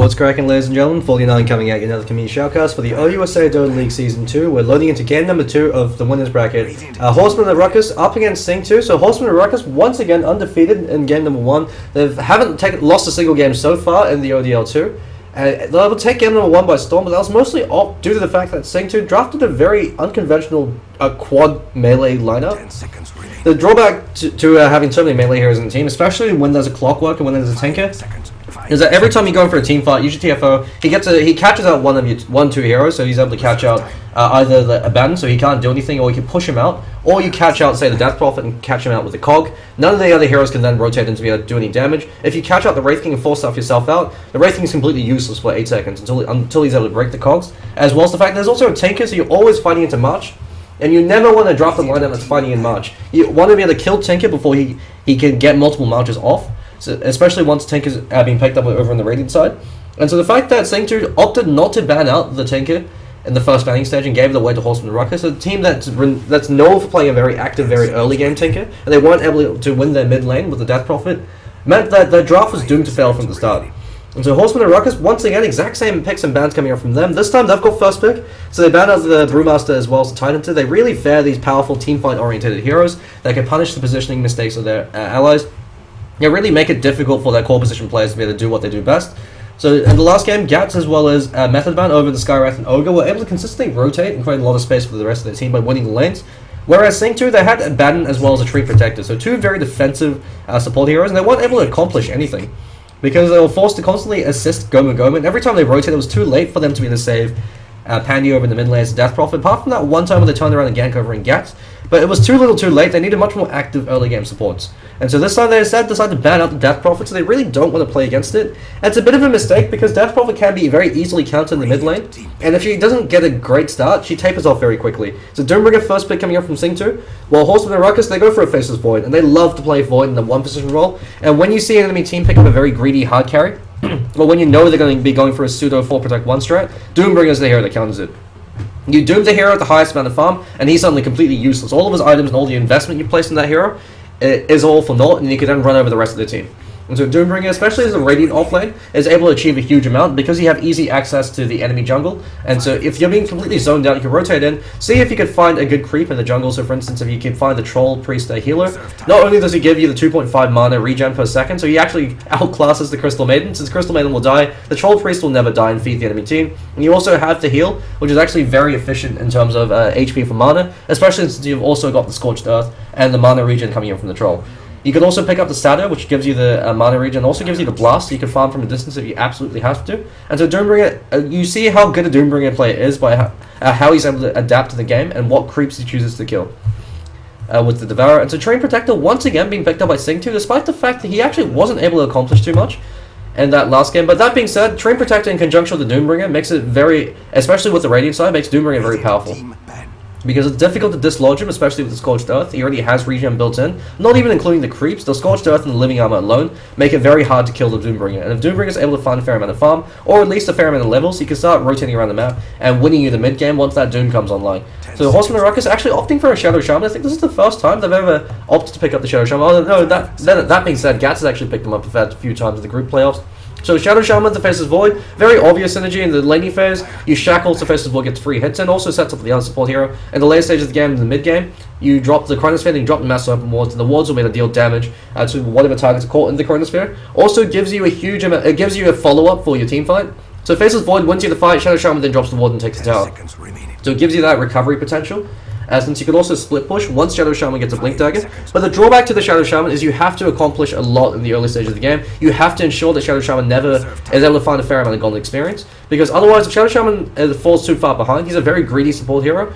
What's cracking, ladies and gentlemen? 49 coming at you another community shoutcast for the OUSA Dota League Season 2. We're loading into game number 2 of the winners bracket. Horsemen and Ruckus up against SINGTO. So Horsemen and Ruckus once again undefeated in game number 1. They haven't lost a single game so far in the ODL2. They'll take game number 1 by storm, but that was mostly due to the fact that SINGTO drafted a very unconventional quad melee lineup. The drawback to having so many melee heroes in the team, especially when there's a clockwork and when there's a tanker, is that every time you go in for a team fight, usually TFO, he catches out two heroes, so he's able to catch out either the Abaddon, so he can't do anything, or you can push him out, or you catch out, say, the Death Prophet and catch him out with the Cog. None of the other heroes can then rotate in to be able to do any damage. If you catch out the Wraith King and force yourself out, the Wraith King is completely useless for 8 seconds until he's able to break the Cogs, as well as the fact that there's also a tanker, so you're always fighting into March. And you never want to draft a lineup that's fighting in March. You want to be able to kill Tinker before he can get multiple Marches off, so especially once Tinker's being picked up over on the Radiant side. And so the fact that SINGTO opted not to ban out the Tinker in the first banning stage and gave it away to Horsemen and Ruckus, a team that's known for playing a very active, very early game Tinker, and they weren't able to win their mid lane with the Death Prophet, meant that their draft was doomed to fail from the start. And so Horsemen and Ruckus, once again, exact same picks and bans coming up from them. This time they've got first pick, so they ban out the Brewmaster as well as the Titanter. They really fare these powerful team fight oriented heroes that can punish the positioning mistakes of their allies. They really make it difficult for their core position players to be able to do what they do best. So in the last game, Gats as well as Method Man over the Skywrath and Ogre were able to consistently rotate and create a lot of space for the rest of their team by winning the lanes. Whereas SINGTO, they had Abaddon as well as a Treant Protector, so two very defensive support heroes, and they weren't able to accomplish anything, because they were forced to constantly assist Goma, and every time they rotated, it was too late for them to be able to save Pandy over in the mid lane as Death Prophet, apart from that one time when they turned around and gank over in Gats. But it was too little too late. They needed much more active early game supports. And so this time they instead decided to ban out the Death Prophet, so they really don't want to play against it. And it's a bit of a mistake because Death Prophet can be very easily countered in the mid lane, and if she doesn't get a great start, she tapers off very quickly. So Doombringer first pick coming up from SINGTO, while Horsemen and Ruckus, they go for a Faceless Void, and they love to play Void in the one position role. And when you see an enemy team pick up a very greedy hard carry, or when you know they're going to be going for a pseudo 4 protect 1 strat, Doombringer is the hero that counters it. You doom the hero at the highest amount of farm, and he's suddenly completely useless. All of his items and all the investment you place in that hero is all for naught, and you can then run over the rest of the team. And so Doombringer, especially as a Radiant offlane, is able to achieve a huge amount because you have easy access to the enemy jungle. And so if you're being completely zoned out, you can rotate in, see if you can find a good creep in the jungle. So for instance, if you can find the Troll, Priest, Healer, not only does he give you the 2.5 mana regen per second, so he actually outclasses the Crystal Maiden. Since Crystal Maiden will die, the Troll Priest will never die and feed the enemy team. And you also have the heal, which is actually very efficient in terms of HP for mana, especially since you've also got the Scorched Earth and the mana regen coming in from the Troll. You can also pick up the Shadow, which gives you the mana regen, also gives you the Blast, so you can farm from a distance if you absolutely have to. And so Doombringer, you see how good a Doombringer player is by how he's able to adapt to the game and what creeps he chooses to kill with the Devourer. And so Treant Protector once again being picked up by SINGTO, despite the fact that he actually wasn't able to accomplish too much in that last game. But that being said, Treant Protector in conjunction with the Doombringer makes it very, especially with the Radiant side, makes Doombringer very powerful. Because it's difficult to dislodge him, especially with the Scorched Earth. He already has regen built in, not even including the creeps. The Scorched Earth and the Living Armor alone make it very hard to kill the Doombringer. And if Doombringer is able to find a fair amount of farm, or at least a fair amount of levels, he can start rotating around the map and winning you the mid game once that Doom comes online. So Horsemen and Ruckus actually opting for a Shadow Shaman. I think this is the first time they've ever opted to pick up the Shadow Shaman. Oh, no, that being said, Gats has actually picked them up a few times in the group playoffs. So Shadow Shaman to Faceless Void, very obvious synergy in the laning phase. You shackle so Faceless Void gets free hits and also sets up the other support hero. In the later stages of the game, in the mid game, you drop the Chronosphere and you drop the Massive Open Wards, and the wards will be able to deal damage to whatever targets are caught in the Chronosphere. Also gives you a huge amount, it gives you a follow-up for your team fight. So Faceless Void wins you the fight, Shadow Shaman then drops the ward and takes the tower. So it gives you that recovery potential. Since you can also split push once Shadow Shaman gets a Blink Dagger. But the drawback to the Shadow Shaman is you have to accomplish a lot in the early stages of the game. You have to ensure that Shadow Shaman never is able to find a fair amount of golden experience. Because otherwise, if Shadow Shaman falls too far behind, he's a very greedy support hero.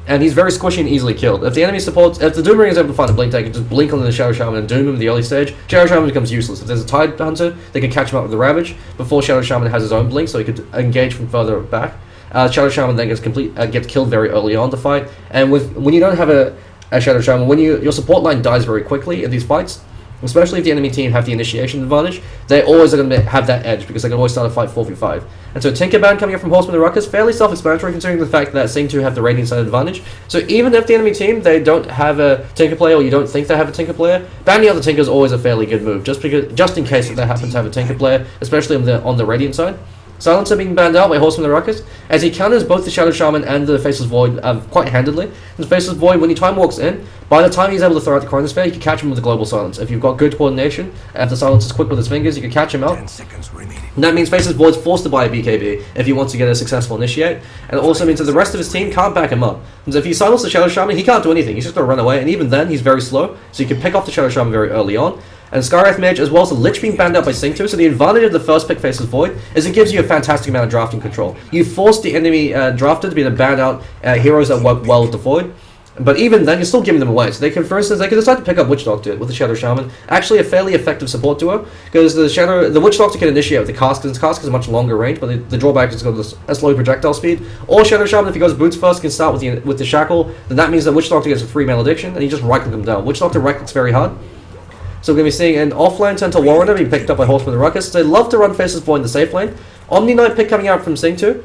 And he's very squishy and easily killed. If the enemy supports, if the Doombringer is able to find a Blink Dagger, just blink on the Shadow Shaman and doom him in the early stage, Shadow Shaman becomes useless. If there's a Tide Hunter, they can catch him up with the Ravage before Shadow Shaman has his own blink, so he could engage from further back. Shadow Shaman then gets killed very early on the fight, and when you don't have a Shadow Shaman, when your support line dies very quickly in these fights, especially if the enemy team have the initiation advantage, they always are going to have that edge because they can always start a fight 4v5. And so Tinkerband coming up from Horsemen and Ruckus, fairly self-explanatory considering the fact that SINGTO have the Radiant side advantage. So even if the enemy team, they don't have a Tinker player, or you don't think they have a Tinker player, banning out the Tinker is always a fairly good move, just in case that they happen to have a Tinker player, especially on the Radiant side. Silencer being banned out by Horsemen and Ruckus, as he counters both the Shadow Shaman and the Faceless Void quite handedly. And the Faceless Void, when he time walks in, by the time he's able to throw out the Chronosphere, you can catch him with a Global Silence. If you've got good coordination, and if the Silence is quick with his fingers, you can catch him out. And that means Faceless Void's forced to buy a BKB if he wants to get a successful initiate. And it also means that the rest of his team can't back him up. Because if you silence the Shadow Shaman, he can't do anything. He's just going to run away, and even then, he's very slow. So you can pick off the Shadow Shaman very early on. And Skywrath Mage, as well as the Lich being banned out by SINGTO, so the advantage of the first pick Faceless Void is it gives you a fantastic amount of drafting control. You force the enemy drafter to be able to ban out heroes that work well with the Void, but even then, you're still giving them away. So they can, for instance, they can decide to pick up Witch Doctor with the Shadow Shaman, actually a fairly effective support duo, because the Witch Doctor can initiate with the Cask, because Cask is a much longer range, but the drawback is got a slow projectile speed. Or Shadow Shaman, if he goes boots first, can start with the Shackle, then that means that Witch Doctor gets a free Malediction, and you just right-click him down. Witch Doctor right-clicks very hard. So we're going to be seeing an offlane Centaur Warrunner being picked up by Horsemen and Ruckus. They love to run Faceless Void in the safe lane. Omni Knight pick coming out from SINGTO.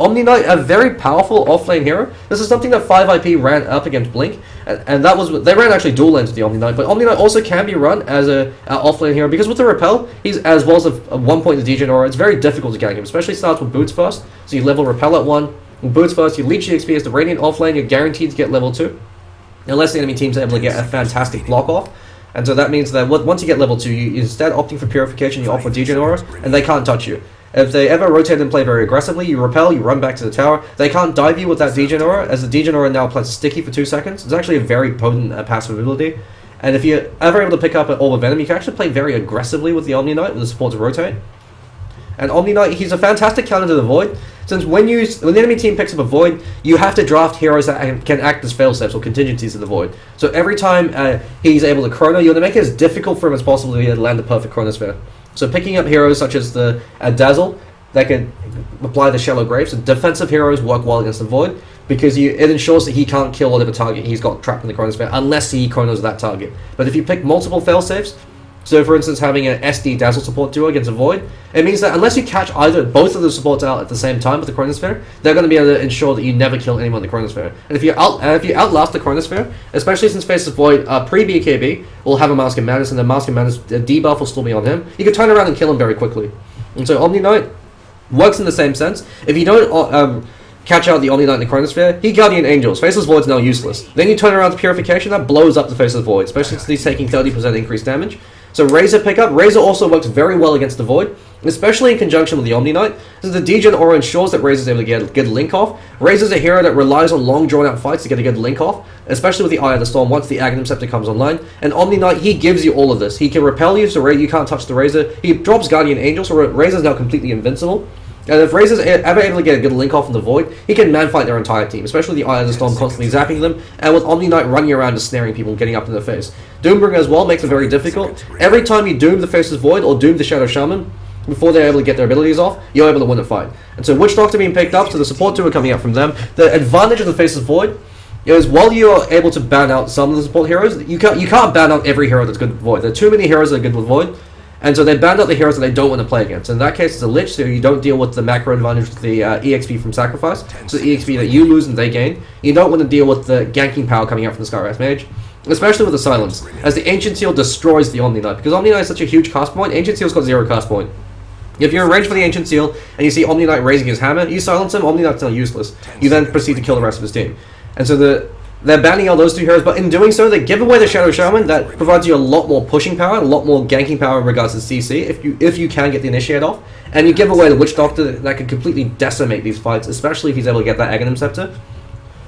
Omni Knight, a very powerful offlane hero. This is something that 5IP ran up against Blink, and that was they ran actually dual lanes with the Omni Knight. But Omni Knight also can be run as a offlane hero because with the repel, he's as well as a 1 point in the Degen aura. It's very difficult to gank him, especially starts with boots first. So you level repel at 1, boots first. You leech the XP as the Radiant offlane. You're guaranteed to get level 2, unless the enemy team's able to get a fantastic block off. And so that means that once you get level 2, you instead opting for Purification, you opt for Degen Aura, and they can't touch you. If they ever rotate and play very aggressively, you repel, you run back to the tower. They can't dive you with that Degen Aura, as the Degen Aura now plays sticky for 2 seconds. It's actually a very potent passive ability. And if you're ever able to pick up an Orb of Venom, you can actually play very aggressively with the Omni Knight, with the support to rotate. And Omni Knight, he's a fantastic counter to the Void, since when the enemy team picks up a Void, you have to draft heroes that can act as failsafes or contingencies in the Void. So every time he's able to Chrono, you want to make it as difficult for him as possible to land the perfect Chronosphere. So picking up heroes such as the Dazzle, that can apply the Shallow Grave, so defensive heroes work well against the Void, because it ensures that he can't kill whatever target he's got trapped in the Chronosphere, unless he Chronos that target. But if you pick multiple failsafes, so for instance having an SD Dazzle support duo against a Void, it means that unless you catch both of the supports out at the same time with the Chronosphere, they're going to be able to ensure that you never kill anyone in the Chronosphere. And if you outlast the Chronosphere, especially since Faceless Void pre-BKB will have a Mask of Madness, and the Mask of Madness debuff will still be on him, you can turn around and kill him very quickly. And so Omni Knight works in the same sense. If you don't catch out the Omni Knight in the Chronosphere, he Guardian Angels. Faceless Void's now useless. Then you turn around to Purification, that blows up the Faceless Void, especially since he's taking 30% increased damage. So Razor pickup. Razor also works very well against the Void, especially in conjunction with the Omni Knight, since the Degen Aura ensures that Razor's able to get a good link off. Razor's a hero that relies on long drawn out fights to get a good link off, especially with the Eye of the Storm once the Aghanim Scepter comes online. And Omni Knight, he gives you all of this. He can repel you, so you can't touch the Razor. He drops Guardian Angel, so Razor's now completely invincible. And if Razor's ever able to get a good link off in the Void, he can man-fight their entire team, especially the Eye of the Storm constantly zapping them, and with Omni Knight running around and snaring people and getting up in their face. Doombringer as well makes it very difficult. Every time you doom the Faceless Void or doom the Shadow Shaman, before they're able to get their abilities off, you're able to win a fight. And so Witch Doctor being picked up, so the support duo coming up from them. The advantage of the Faceless Void is while you are able to ban out some of the support heroes, you can't ban out every hero that's good with Void. There are too many heroes that are good with Void. And so they banned out the heroes that they don't want to play against. In that case, it's a Lich, so you don't deal with the macro advantage with the EXP from Sacrifice. So the EXP that you lose and they gain. You don't want to deal with the ganking power coming out from the Skywrath Mage, especially with the Silence, as the Ancient Seal destroys the Omni Knight. Because Omni Knight is such a huge cast point, Ancient Seal's got 0 cast point. If you're in range for the Ancient Seal, and you see Omni Knight raising his hammer, you silence him, Omni Knight's now useless. You then proceed to kill the rest of his team. And so they're banning out those 2 heroes, but in doing so, they give away the Shadow Shaman. That provides you a lot more pushing power, a lot more ganking power in regards to CC, if you can get the Initiate off. And you give away the Witch Doctor that could completely decimate these fights, especially if he's able to get that Aghanim Scepter.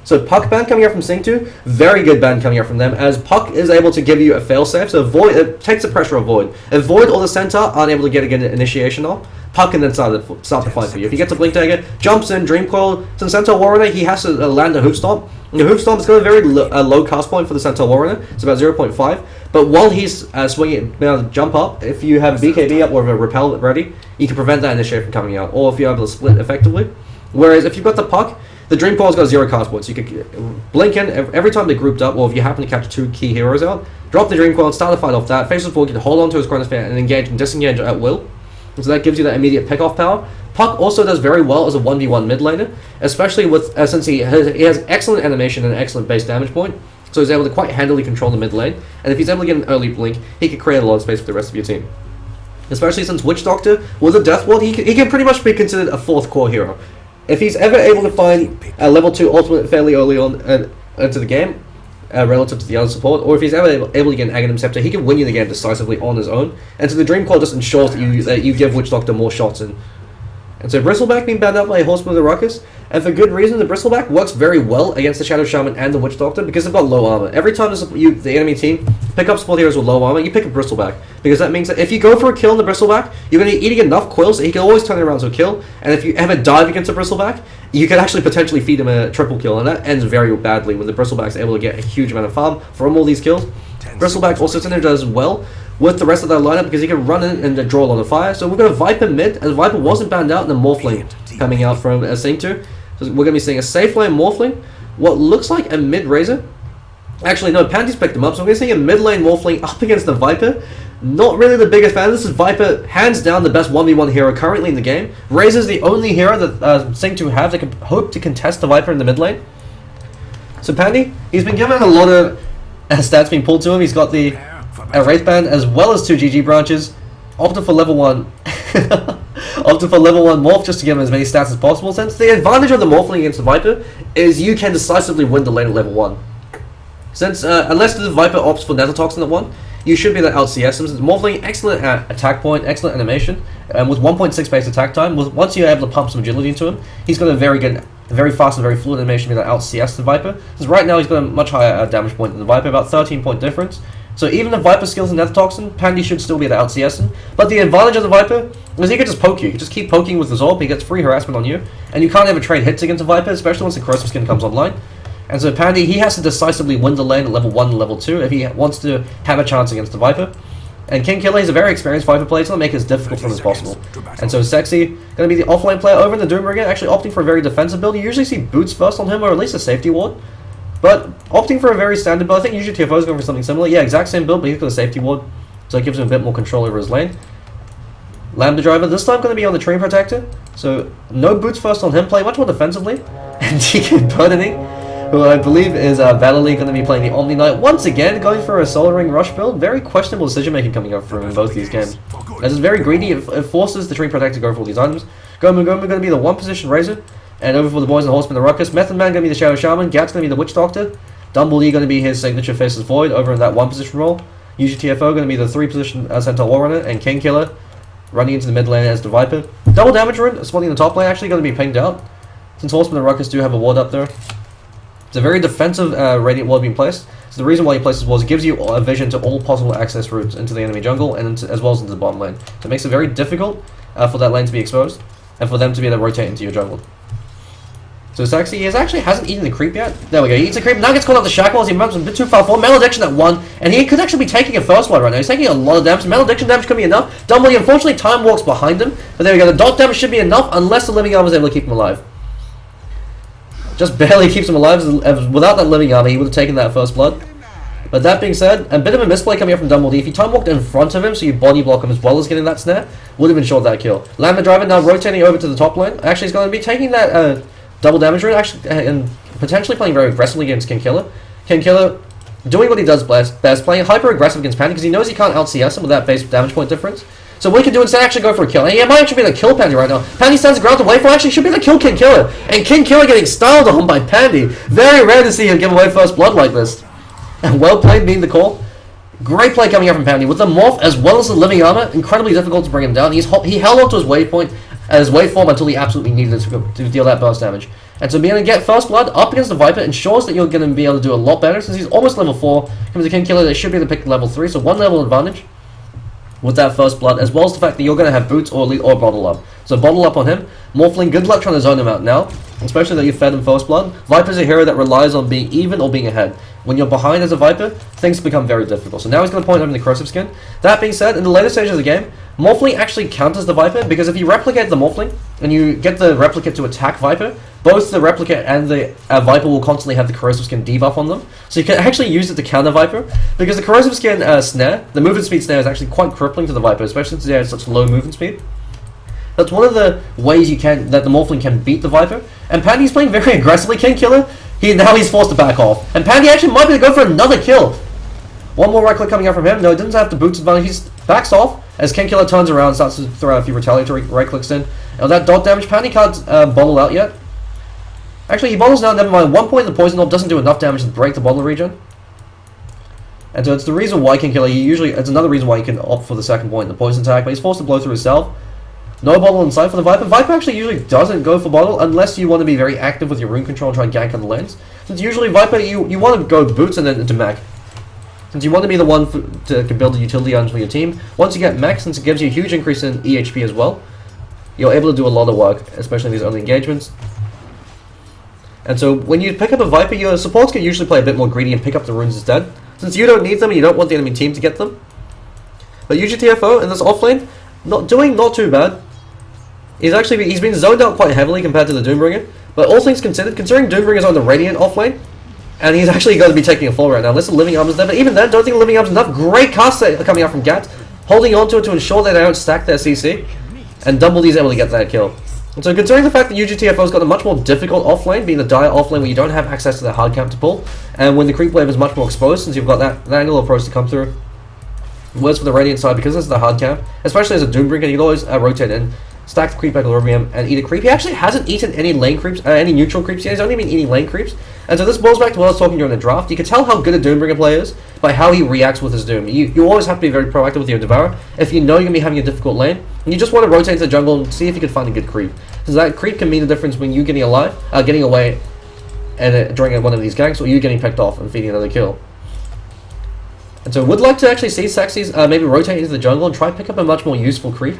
So Puck ban coming out from SINGTO, very good ban coming out from them, as Puck is able to give you a failsafe, so Void, it takes the pressure of Void. If Void or the Centaur aren't able to get an initiation off, Puck can then start the fight for you. If you get to Blink Dagger, jumps in, Dream Coil, since Centaur Warrunner, he has to land a Hoof Stomp. And the Hoof Stomp is got a very low cast point for the Centaur Warrunner, it's about 0.5, but while he's swinging, being able to jump up, if you have BKB up or a Repel ready, you can prevent that initiate from coming out, or if you're able to split effectively. Whereas if you've got the Puck, The Dream Coil's got 0 cast points. You could blink in every time they grouped up, or if you happen to catch 2 key heroes out, drop the Dream Coil, start the fight off that. Faceless Void can hold on to his Chronosphere and engage and disengage at will. And so that gives you that immediate pick-off power. Puck also does very well as a 1v1 mid laner, especially with since he has excellent animation and excellent base damage point, so he's able to quite handily control the mid lane. And if he's able to get an early blink, he can create a lot of space for the rest of your team. Especially since Witch Doctor with a Death Ward, he can pretty much be considered a 4th core hero. If he's ever able to find a level 2 ultimate fairly early on into the game, relative to the other support, or if he's ever able to get an Aghanim Scepter, he can win you the game decisively on his own. And so the Dream Coil just ensures that you give Witch Doctor more shots in. And so Bristleback being banned out by Horsemen of the Ruckus, and for good reason. The Bristleback works very well against the Shadow Shaman and the Witch Doctor because they've got low armor. Every time the enemy team pick up support heroes with low armor, you pick a Bristleback, because that means that if you go for a kill in the Bristleback, you're going to be eating enough coils that he can always turn it around to a kill. And if you ever dive against a Bristleback, you can actually potentially feed him a triple kill, and that ends very badly when the Bristleback's able to get a huge amount of farm from all these kills. Bristleback also synergizes well with the rest of that lineup because he can run in and draw a lot of fire. So we're going to Viper mid, and Viper wasn't banned out, and then Morphling coming out from SINGTO. So we're going to be seeing a safe lane Morphling, what looks like a mid Razor. Actually, no, Panty's picked him up, so we're going to see a mid lane Morphling up against the Viper. Not really the biggest fan. This is Viper, hands down the best 1v1 hero currently in the game. Razor's the only hero that SINGTO have that can hope to contest the Viper in the mid lane. So Panty, he's been given a lot of stats being pulled to him. He's got the Wraithband as well as 2 GG branches. Opted for level 1. Opted for level 1 Morph just to give him as many stats as possible, since the advantage of the Morphling against the Viper is you can decisively win the lane at level 1. Since, unless the Viper opts for Nether Toxin at 1, you should be able to out-CS him. Since Morphling, excellent attack point, excellent animation, with 1.6 base attack time. Once you're able to pump some agility into him, he's got a very good, very fast and very fluid animation to be able to out-CS the Viper. Because right now he's got a much higher damage point than the Viper, about 13 point difference. So even if Viper skills in Nether Toxin, Pandy should still be able to out-CS him. But the advantage of the Viper is he can just poke you. He can just keep poking with the Zorb, he gets free harassment on you, and you can't ever trade hits against a Viper, especially once the Corrosive Skin comes online. And so Pandy, he has to decisively win the lane at level 1 and level 2 if he wants to have a chance against the Viper. And King Killer, he's a very experienced Viper player, so he'll make it as difficult for him as possible. And so Sexy, going to be the offlane player over in the Doomer again, actually opting for a very defensive build. You usually see boots first on him, or at least a safety ward. But opting for a very standard build, I think usually TFO is going for something similar. Yeah, exact same build, but he's got a safety ward, so it gives him a bit more control over his lane. Lambda Driver, this time going to be on the Treant Protector, so no boots first on him, play much more defensively. And Deacon Burdening, who I believe is validly going to be playing the Omni Knight once again, going for a Solar Ring Rush build. Very questionable decision making coming up from both these games. As it's very greedy, it forces the Treant Protector to go for all these items. Gomu going to be the 1 position Razor. And over for the boys and Horsemen of the Ruckus, Method Man going to be the Shadow Shaman, Gat's going to be the Witch Doctor, Dumblebee going to be his signature Faceless Void over in that 1 position role, UGTFO going to be the 3 position Centaur Warrunner, and King Killer running into the mid lane as the Viper. Double damage rune, spawning in the top lane, actually going to be pinged out, since Horsemen of the Ruckus do have a ward up there. It's a very defensive Radiant Ward being placed, so the reason why he places wards, it gives you a vision to all possible access routes into the enemy jungle, and as well as into the bottom lane. So it makes it very difficult for that lane to be exposed, and for them to be able to rotate into your jungle. So Sexy hasn't eaten the creep yet. There we go, he eats the creep, now gets caught off the shackles, he moves a bit too far forward. Malediction at 1, and he could actually be taking a first blood right now. He's taking a lot of damage. Malediction damage could be enough. Dumblebee unfortunately time walks behind him, but there we go, the dot damage should be enough unless the living armor is able to keep him alive. Just barely keeps him alive. Without that living armor, he would have taken that first blood. But that being said, a bit of a misplay coming up from Dumblebee. If you time walked in front of him, so you body block him as well as getting that snare, would have ensured that kill. Lambda Driver now rotating over to the top lane. Actually, he's going to be taking that double damage rune, actually, and potentially playing very aggressively against King Killer. King Killer doing what he does best, playing hyper aggressive against Panty because he knows he can't out-CS him with that base damage point difference. So what he can do instead actually go for a kill. And he might actually be able to kill Pandy right now. Pandy stands ground to wait for, actually should be able to kill King Killer. And King Killer getting styled on by Pandy. Very rare to see him give away first blood like this. And well played being the call. Great play coming up from Pandy with the morph as well as the living armor. Incredibly difficult to bring him down. He held on to his waypoint as waveform until he absolutely needed it to deal that burst damage. And so being able to get first blood up against the Viper ensures that you're going to be able to do a lot better, since he's almost level 4. Comes to King Killer, they should be able to pick level 3, so 1 level advantage with that first blood, as well as the fact that you're going to have boots or bottle up. So bottle up on him. Morphling, good luck trying to zone him out now, especially that you fed him first blood. Viper's a hero that relies on being even or being ahead. when you're behind as a Viper, things become very difficult. So now he's going to point open the Corrosive Skin. That being said, in the later stages of the game, Morphling actually counters the Viper, because if you replicate the Morphling, and you get the Replicate to attack Viper, both the Replicate and the Viper will constantly have the Corrosive Skin debuff on them. So you can actually use it to counter Viper, because the Corrosive Skin snare, the movement speed snare, is actually quite crippling to the Viper, especially since it has such low movement speed. That's one of the ways that the Morphling can beat the Viper. And Pandy's playing very aggressively. King Killer, now he's forced to back off. And Pandy actually might be able to go for another kill. One more right click coming out from him. No, he doesn't have the boots advantage. He backs off as King Killer turns around and starts to throw out a few retaliatory right clicks in. And that dot damage, Pandy can't bottle out yet. Actually, he bottles now, never mind. 1 point in the poison orb doesn't do enough damage to break the bottle regen. And so it's the reason why King Killer, it's another reason why he can opt for the second point in the poison attack, but he's forced to blow through himself. No bottle inside for the Viper. Viper actually usually doesn't go for bottle unless you want to be very active with your rune control and try and gank on the lanes. Since usually Viper, you want to go boots and then into mech. Since you want to be the one to build a utility item for your team. Once you get mech, since it gives you a huge increase in EHP as well, you're able to do a lot of work, especially in these early engagements. And so when you pick up a Viper, your supports can usually play a bit more greedy and pick up the runes instead. Since you don't need them and you don't want the enemy team to get them. But UGTFO in this offlane, not too bad. He's been zoned out quite heavily compared to the Doombringer, but all things considered, considering Doombringer's on the Radiant offlane, and he's actually going to be taking a fall right now, unless the Living Armor's there, but even then, don't think the Living Armor's enough. Great cast coming out from Gat, holding onto it to ensure they don't stack their CC, and Dumbledee's able to get that kill. And so considering the fact that UGTFO's got a much more difficult offlane, being the dire offlane where you don't have access to that hard camp to pull, and when the creep wave is much more exposed, since you've got that angle approach to come through, worse for the Radiant side, because this is the hard camp, especially as a Doombringer, you can always rotate in, stack the creep equilibrium, and eat a creep. He actually hasn't eaten any lane creeps, any neutral creeps yet. He's only been eating lane creeps. And so this boils back to what I was talking during the draft. You can tell how good a Doombringer player is by how he reacts with his Doom. You always have to be very proactive with your Devourer if you know you're going to be having a difficult lane. And you just want to rotate into the jungle and see if you can find a good creep. Because that creep can mean the difference when you getting away and during one of these ganks, or you getting picked off and feeding another kill. And so would like to actually see Sexy's maybe rotate into the jungle and try to pick up a much more useful creep.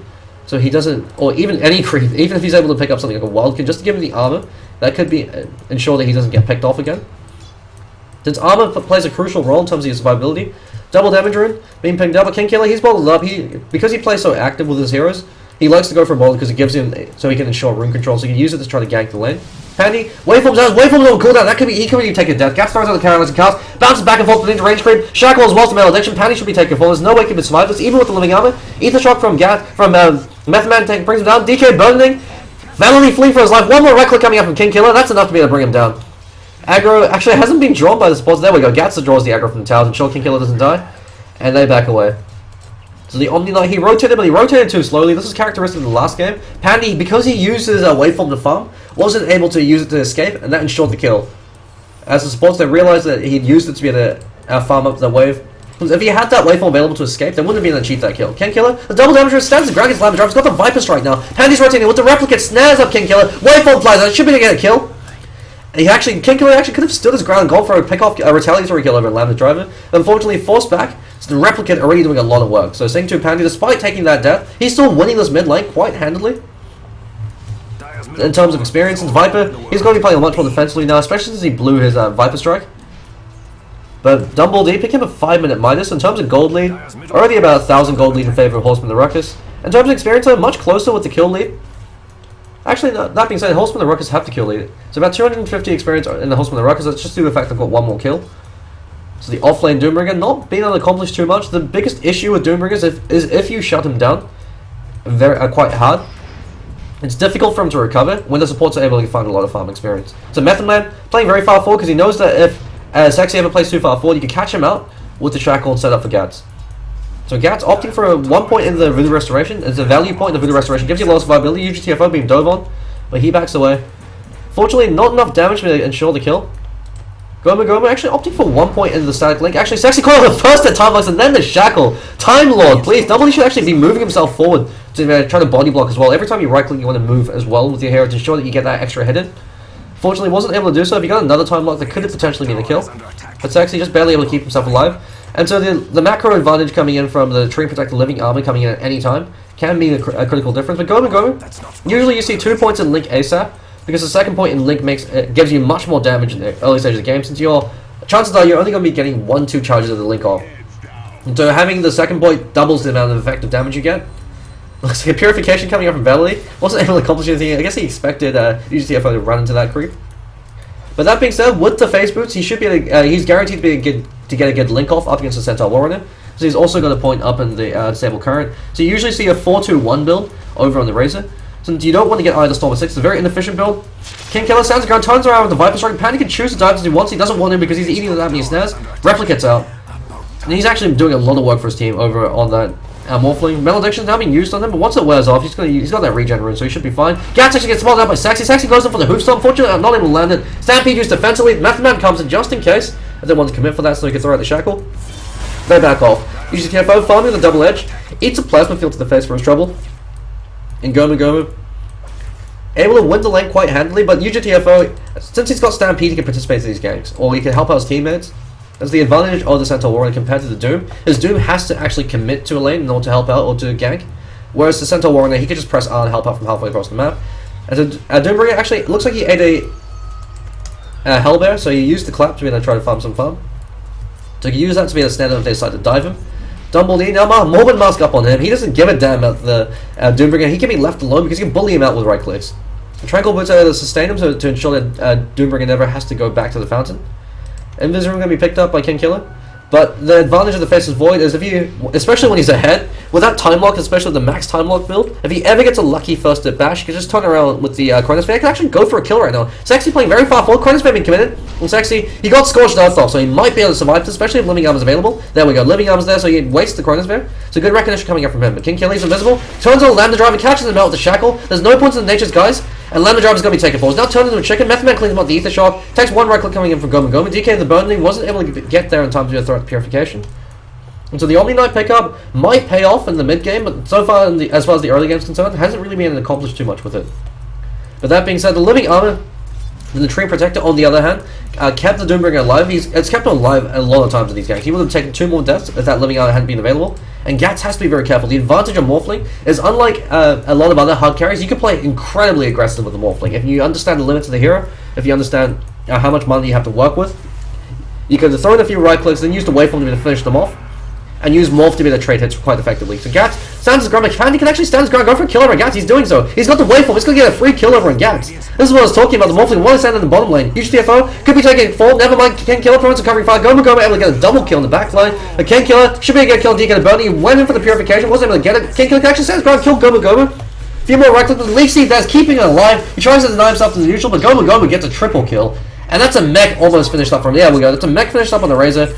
So he doesn't, or even any creep, even if he's able to pick up something like a Wildkin, just to give him the armor, that could be ensure that he doesn't get picked off again. Since armor plays a crucial role in terms of his survivability, double damage rune, being pinged up, but King Killer, he's bottled up. Because he plays so active with his heroes, he likes to go for a bottle because it gives him, so he can ensure rune control, so he can use it to try to gank the lane. Pandy, waveforms on cooldown, he could be taking death. Gas throws out the counter cast, bounces back and forth with range creep, Shackle as well to malediction, Pandy should be taking fall. There's no way he can survive this, even with the living armor. Ether shock from Method Man brings him down, DK burning, Valiantly fleeing for his life, one more right click coming up from King Killer, that's enough to be able to bring him down. Aggro actually hasn't been drawn by the supports, there we go, Gatsa draws the aggro from the towers, ensure King Killer doesn't die, and they back away. So the Omni Knight, he rotated, but he rotated too slowly. This is characteristic of the last game. Pandy, because he uses a waveform to farm, wasn't able to use it to escape, and that ensured the kill. As the supports, they realized that he'd used it to be able to farm up the wave. Because if he had that waveform available to escape, they wouldn't have been able to achieve that kill. King Killer, the double damage stands the Dragon's Lamb drive. He's got the Viper Strike now. Pandy's rotating with the Replicate, snares up King Killer. Waveform flies out, should be able to get a kill. King Killer actually could have stood his ground and gone for a pick-off, a retaliatory kill over Lambda Driver. Unfortunately, forced back. So the Replicant already doing a lot of work. So SINGTO Pandy, despite taking that death, he's still winning this mid lane quite handily. In terms of experience, and Viper, he's going to be playing much more defensively now, especially since he blew his Viper Strike. But Dumbledee, pick him a 5-minute minus. In terms of gold lead, already about 1,000 gold lead in favor of Horsemen the Ruckus. In terms of experience, much closer with the kill lead. Actually, that being said, Horsemen the Ruckus have to kill lead. So about 250 experience in the Horsemen the Ruckus. That's just due to the fact they've got one more kill. So the offlane Doombringer not being able to accomplish too much. The biggest issue with Doombringers is if you shut him down quite hard, it's difficult for him to recover when the supports are able to find a lot of farm experience. So Method Man playing very far forward because he knows that if Sexy ever plays too far forward, you can catch him out with the Shackle and set up for Gats. So Gats opting for a 1 point in the Voodoo Restoration. It's a value point in the Voodoo Restoration. Gives you a lot of survivability. UGTFO being dove on, but he backs away. Fortunately, not enough damage to ensure the kill. Goma actually opting for 1 point into the static link. Actually, Sexy Coil the first at Time Locks and then the Shackle. Time Lord, please. Dumbledee should actually be moving himself forward to try to body block as well. Every time you right click, you want to move as well with your hero to ensure that you get that extra hit in. Fortunately, wasn't able to do so. If you got another Time Lock, that could have potentially been the kill. But Sexy just barely able to keep himself alive. And so the macro advantage coming in from the Treant Protect the Living Armor coming in at any time can be a critical difference. But Goma, usually you see 2 points in Link ASAP. Because the second point in Link gives you much more damage in the early stage of the game, since your chances are you're only going to be getting 1-2 charges of the link off. And so having the second point doubles the amount of effective damage you get. Looks like a purification coming up from Valley. Wasn't able to accomplish anything. I guess he expected UGTFO to run into that creep. But that being said, with the face boots, he should be he's guaranteed to get a good link off up against the Centaur Warrunner. So he's also got a point up in the disable current. So you usually see a 4-2-1 build over on the Razor. So you don't want to get either Storm or 6. It's a very inefficient build. King Killer stands ground, turns around with the Viper Strike. Panic can choose to dive as he wants. He doesn't want him because he's eating that many snares. Replicate's out. And he's actually doing a lot of work for his team over on that Morphling. Malediction's now being used on him, but once it wears off, he's got that regen rune, so he should be fine. Gats actually gets spotted out by Sexy. Sexy goes in for the Hoofstomp. Unfortunately, not able to land it. Stampede used defensively. Method Man comes in just in case. I didn't want to commit for that, so he can throw out the shackle. They back off. UGTFO farming the double edge. Eats a plasma field to the face for his trouble. And Gomu able to win the lane quite handily, but UGTFO, since he's got Stampede, he can participate in these ganks, or he can help out his teammates. That's the advantage of the Centaur Warrunner compared to the Doom. His Doom has to actually commit to a lane in order to help out or to gank, whereas the Centaur Warrunner, he could just press R and help out from halfway across the map. And Doombringer actually looks like he ate a Hellbear, so he used the clap to be able to try to farm some farm. So he use that to be able to stand up if they decide to dive him. Dumbledore now Morbid Mask up on him. He doesn't give a damn about the Doombringer. He can be left alone because he can bully him out with right clicks. Tranquil Boots are able to sustain him to ensure that Doombringer never has to go back to the fountain. Invisible going to be picked up by King Killer. But the advantage of the Faceless Void is if you, especially when he's ahead, with that time lock, especially the max time lock build, if he ever gets a lucky first at bash, he can just turn around with the Chronosphere. He can actually go for a kill right now. Sexy playing very far forward, Chronosphere being committed, and Sexy, he got Scorched Earth off, so he might be able to survive this, especially if Living Arm is available. There we go, Living Arm is there, so he wastes the Chronosphere. So good recognition coming up from him. But King Killer, he's invisible, turns on Lambda Drive and catches him out with the shackle. There's no points in the nature's guys. And Lambda Drive is going to be taken forward. He's now turned into a chicken. Method Man cleans him out the Ether Shock. Takes one right click coming in from Gomu. DK the Burning wasn't able to get there in time to do a threat purification. And so the Omni Knight pickup might pay off in the mid game, but so far, as far as the early game is concerned, hasn't really been accomplished too much with it. But that being said, the Living Armor and the Treant Protector, on the other hand, kept the Doombringer alive. It's kept him alive a lot of times in these games. He would have taken 2 more deaths if that Living Armor hadn't been available. And Gats has to be very careful. The advantage of Morphling is, unlike a lot of other hard carries, you can play incredibly aggressive with the Morphling. If you understand the limits of the hero, if you understand how much money you have to work with, you can throw in a few right clicks, then use the waveform to finish them off, and use Morph to be the trade hits quite effectively. So Gats stands his ground. He can actually stand his ground, go for a kill over Gats. He's doing so. He's got the waveform. He's going to get a free kill over on Gats. This is what I was talking about. The Morphling want to stand in the bottom lane. UGTFO could be taking 4. Never mind. King Killer prone to covering 5. Gomu able to get a double kill in the back line. The King Killer should be able to get a kill on DK the Burning. He went in for the purification. Wasn't able to get it. King Killer can actually stand his ground, kill Gomu. A few more right clicks. Leaf Seed that's keeping it alive. He tries to deny himself to the neutral, but Gomu gets a triple kill. And that's a mech almost finished up from there. We go. That's a mech finished up on the Razor.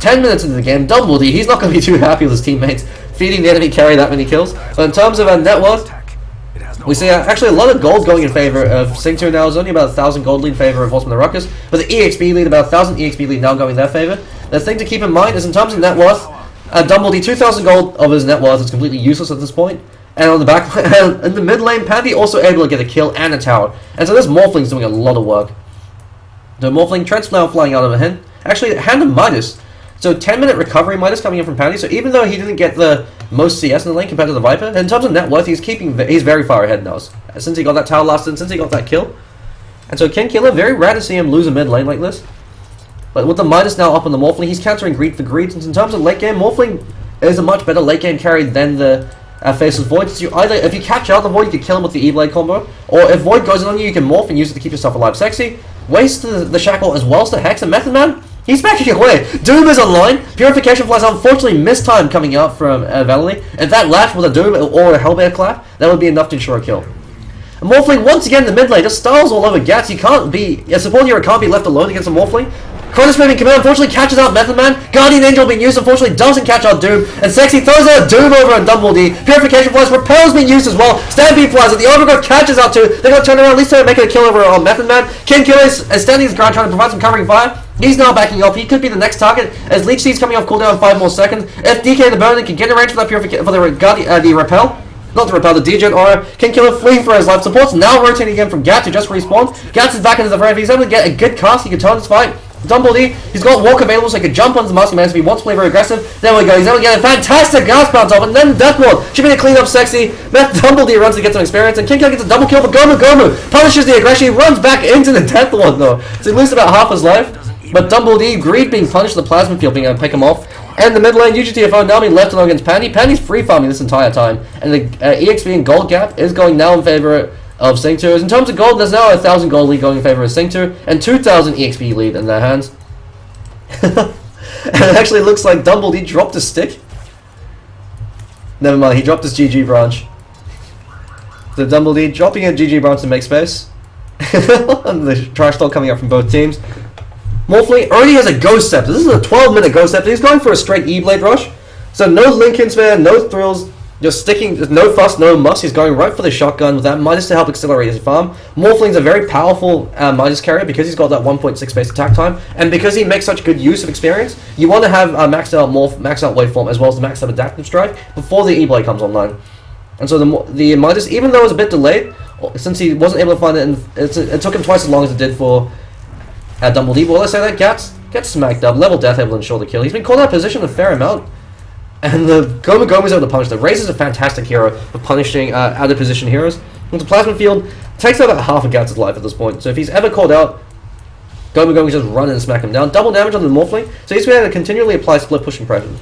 10 minutes into the game, Dumbledore, he's not going to be too happy with his teammates feeding the enemy carry that many kills. But in terms of net worth, we see actually a lot of gold going in favor of SINGTO now. It's only about 1,000 gold lead in favor of Horsemen and Ruckus, but the EXP lead, about 1,000 EXP lead now going in their favor. The thing to keep in mind is in terms of net worth, Dumbledore, 2,000 gold of his net worth is completely useless at this point. And on the back, in the mid lane, Pandy also able to get a kill and a tower. And so this Morphling's doing a lot of work. The Morphling, Trent's now flying out of a hand. Actually, hand of Midas. So 10-minute recovery Midas coming in from Pandy. So even though he didn't get the most CS in the lane compared to the Viper, in terms of net worth, he's very far ahead now. Since he got that tower last and since he got that kill. And so King Killer, very rare to see him lose a mid lane like this. But with the Midas now up on the Morphling, he's countering greed for greed. Since in terms of late game, Morphling is a much better late game carry than the Faceless Void. So if you catch out the Void, you can kill him with the E-Blade combo. Or if Void goes in on you, you can morph and use it to keep yourself alive. Sexy wastes the shackle as well as the Hex and Method Man. He's backing away. Doom is online. Purification flies unfortunately missed time coming out from Valley. If that latch with a Doom or a Hellbear clap, that would be enough to ensure a kill. And Morphling once again in the mid lane just styles all over Gats. You can't be a support hero can't be left alone against a Morphling. Chronosphere being committed, unfortunately catches out Method Man. Guardian Angel being used, unfortunately doesn't catch out Doom. And Sexy throws out Doom over on Dumbledore. Purification flies, Repel's being used as well. Stampede flies, and the Overgrowth catches out too. They're going to turn around, at least to make it a kill over on Method Man. King Killer is standing his ground trying to provide some covering fire. He's now backing up. He could be the next target as Leech Seed's coming off cooldown in 5 more seconds. If DK the Burning can get in range for that purification for the Repel. Not the Repel, the DJ Aura. King Killer fleeing for his life. Support's now rotating again from Gats who just respawned. Gats is back into the frame. If he's able to get a good cast, he can turn this fight. Dumbledore, he's got walk available so he can jump onto the Master Man if he wants to play very aggressive. There we go, he's able to get a fantastic gas bounce off, and then the Death Ward should be the clean up Sexy. Dumbledore runs to get some experience, and King Killer gets a double kill for Gomu. Gomu punishes the aggression, he runs back into the Death Ward though. So he loses about half his life. But Dumble D, Greed being punished, the Plasma Field being able to pick him off. And the mid lane, UGTFO now being left alone against Pandy. Pandy's free farming this entire time. And the EXP and gold gap is going now in favor of SINGTO. In terms of gold, there's now a 1,000 gold lead going in favor of SINGTO. And 2,000 EXP lead in their hands. And it actually looks like Dumble D dropped his stick. Never mind, he dropped his GG branch. So Dumble D dropping a GG branch to make space. And the trash talk coming up from both teams. Morphling already has a Ghost Scepter. This is a 12-minute Ghost Scepter. He's going for a straight E-Blade rush. So no Lincoln Sphere, no thrills, just sticking, no fuss, no muss. He's going right for the shotgun with that Midas to help accelerate his farm. Morphling's a very powerful Midas carrier because he's got that 1.6 base attack time, and because he makes such good use of experience. You want to have maxed out Morph, maxed out Waveform, as well as the maxed out Adaptive Strike before the E-Blade comes online. And so the Midas, even though it was a bit delayed, since he wasn't able to find it, it took him twice as long as it did for Dumble D. But let's say that gets smacked up. Level Death able to ensure the kill. He's been called out of position a fair amount. And the Gomu's able to punish them. Razor's a fantastic hero for punishing out of position heroes. With the Plasma Field, takes about half of Gatz's life at this point. So if he's ever called out, Gomu just run and smack him down. Double damage on the Morphling. So he's been able to continually apply split pushing pressure.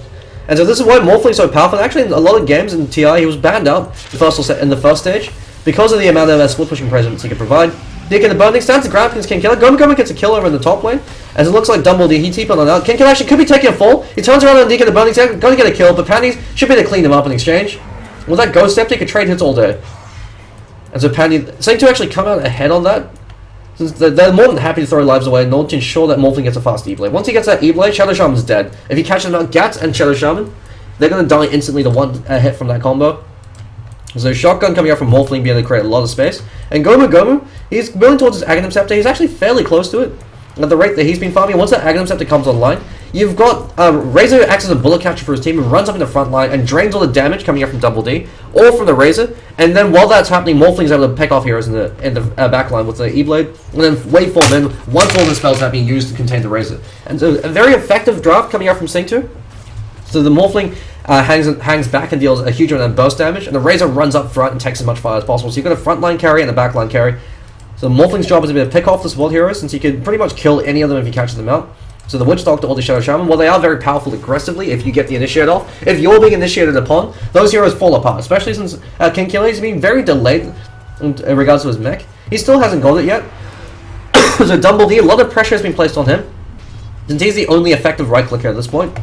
And so this is why Morphling's so powerful. Actually, in a lot of games in TI, he was banned out in the first stage because of the amount of split pushing presence he could provide. Dick in the Burning stands the ground, King Killer. Gomu gets a kill over in the top lane. As it looks like Dumble D, he TP'd on out. King Killer actually could be taking a fall. He turns around on Dick in the Burning, he's going to get a kill, but Pandy should be able to clean him up in exchange. With that Ghost Scepter, he could trade hits all day. And so Pandy, SINGTO actually come out ahead on that. Since they're more than happy to throw lives away in order to ensure that Morphling gets a fast E-Blade. Once he gets that E-Blade, Shadow Shaman's dead. If he catches out Gats and Shadow Shaman, they're going to die instantly to one hit from that combo. So Shotgun coming out from Morphling being able to create a lot of space. And Gomu, he's building towards his Aghanim Scepter. He's actually fairly close to it at the rate that he's been farming. Once that Aghanim Scepter comes online, you've got Razor acts as a bullet catcher for his team and runs up in the front line and drains all the damage coming up from Double D or from the Razor. And then while that's happening, Morphling's able to pick off heroes in the back line with the E-Blade. And then Waveform in once all the spells have been used to contain the Razor. And so a very effective draft coming out from SINGTO. So the Morphling hangs back and deals a huge amount of burst damage, and the Razor runs up front and takes as much fire as possible. So you've got a front line carry and a back line carry. So Morphling's job is to be able to pick off the support heroes, since he can pretty much kill any of them if he catches them out. So the Witch Doctor or the Shadow Shaman, while they are very powerful aggressively if you get the initiate off, if you're being initiated upon, those heroes fall apart, especially since King Killer has been very delayed in regards to his mech. He still hasn't got it yet. So Dumble D, a lot of pressure has been placed on him, since he's the only effective right clicker at this point.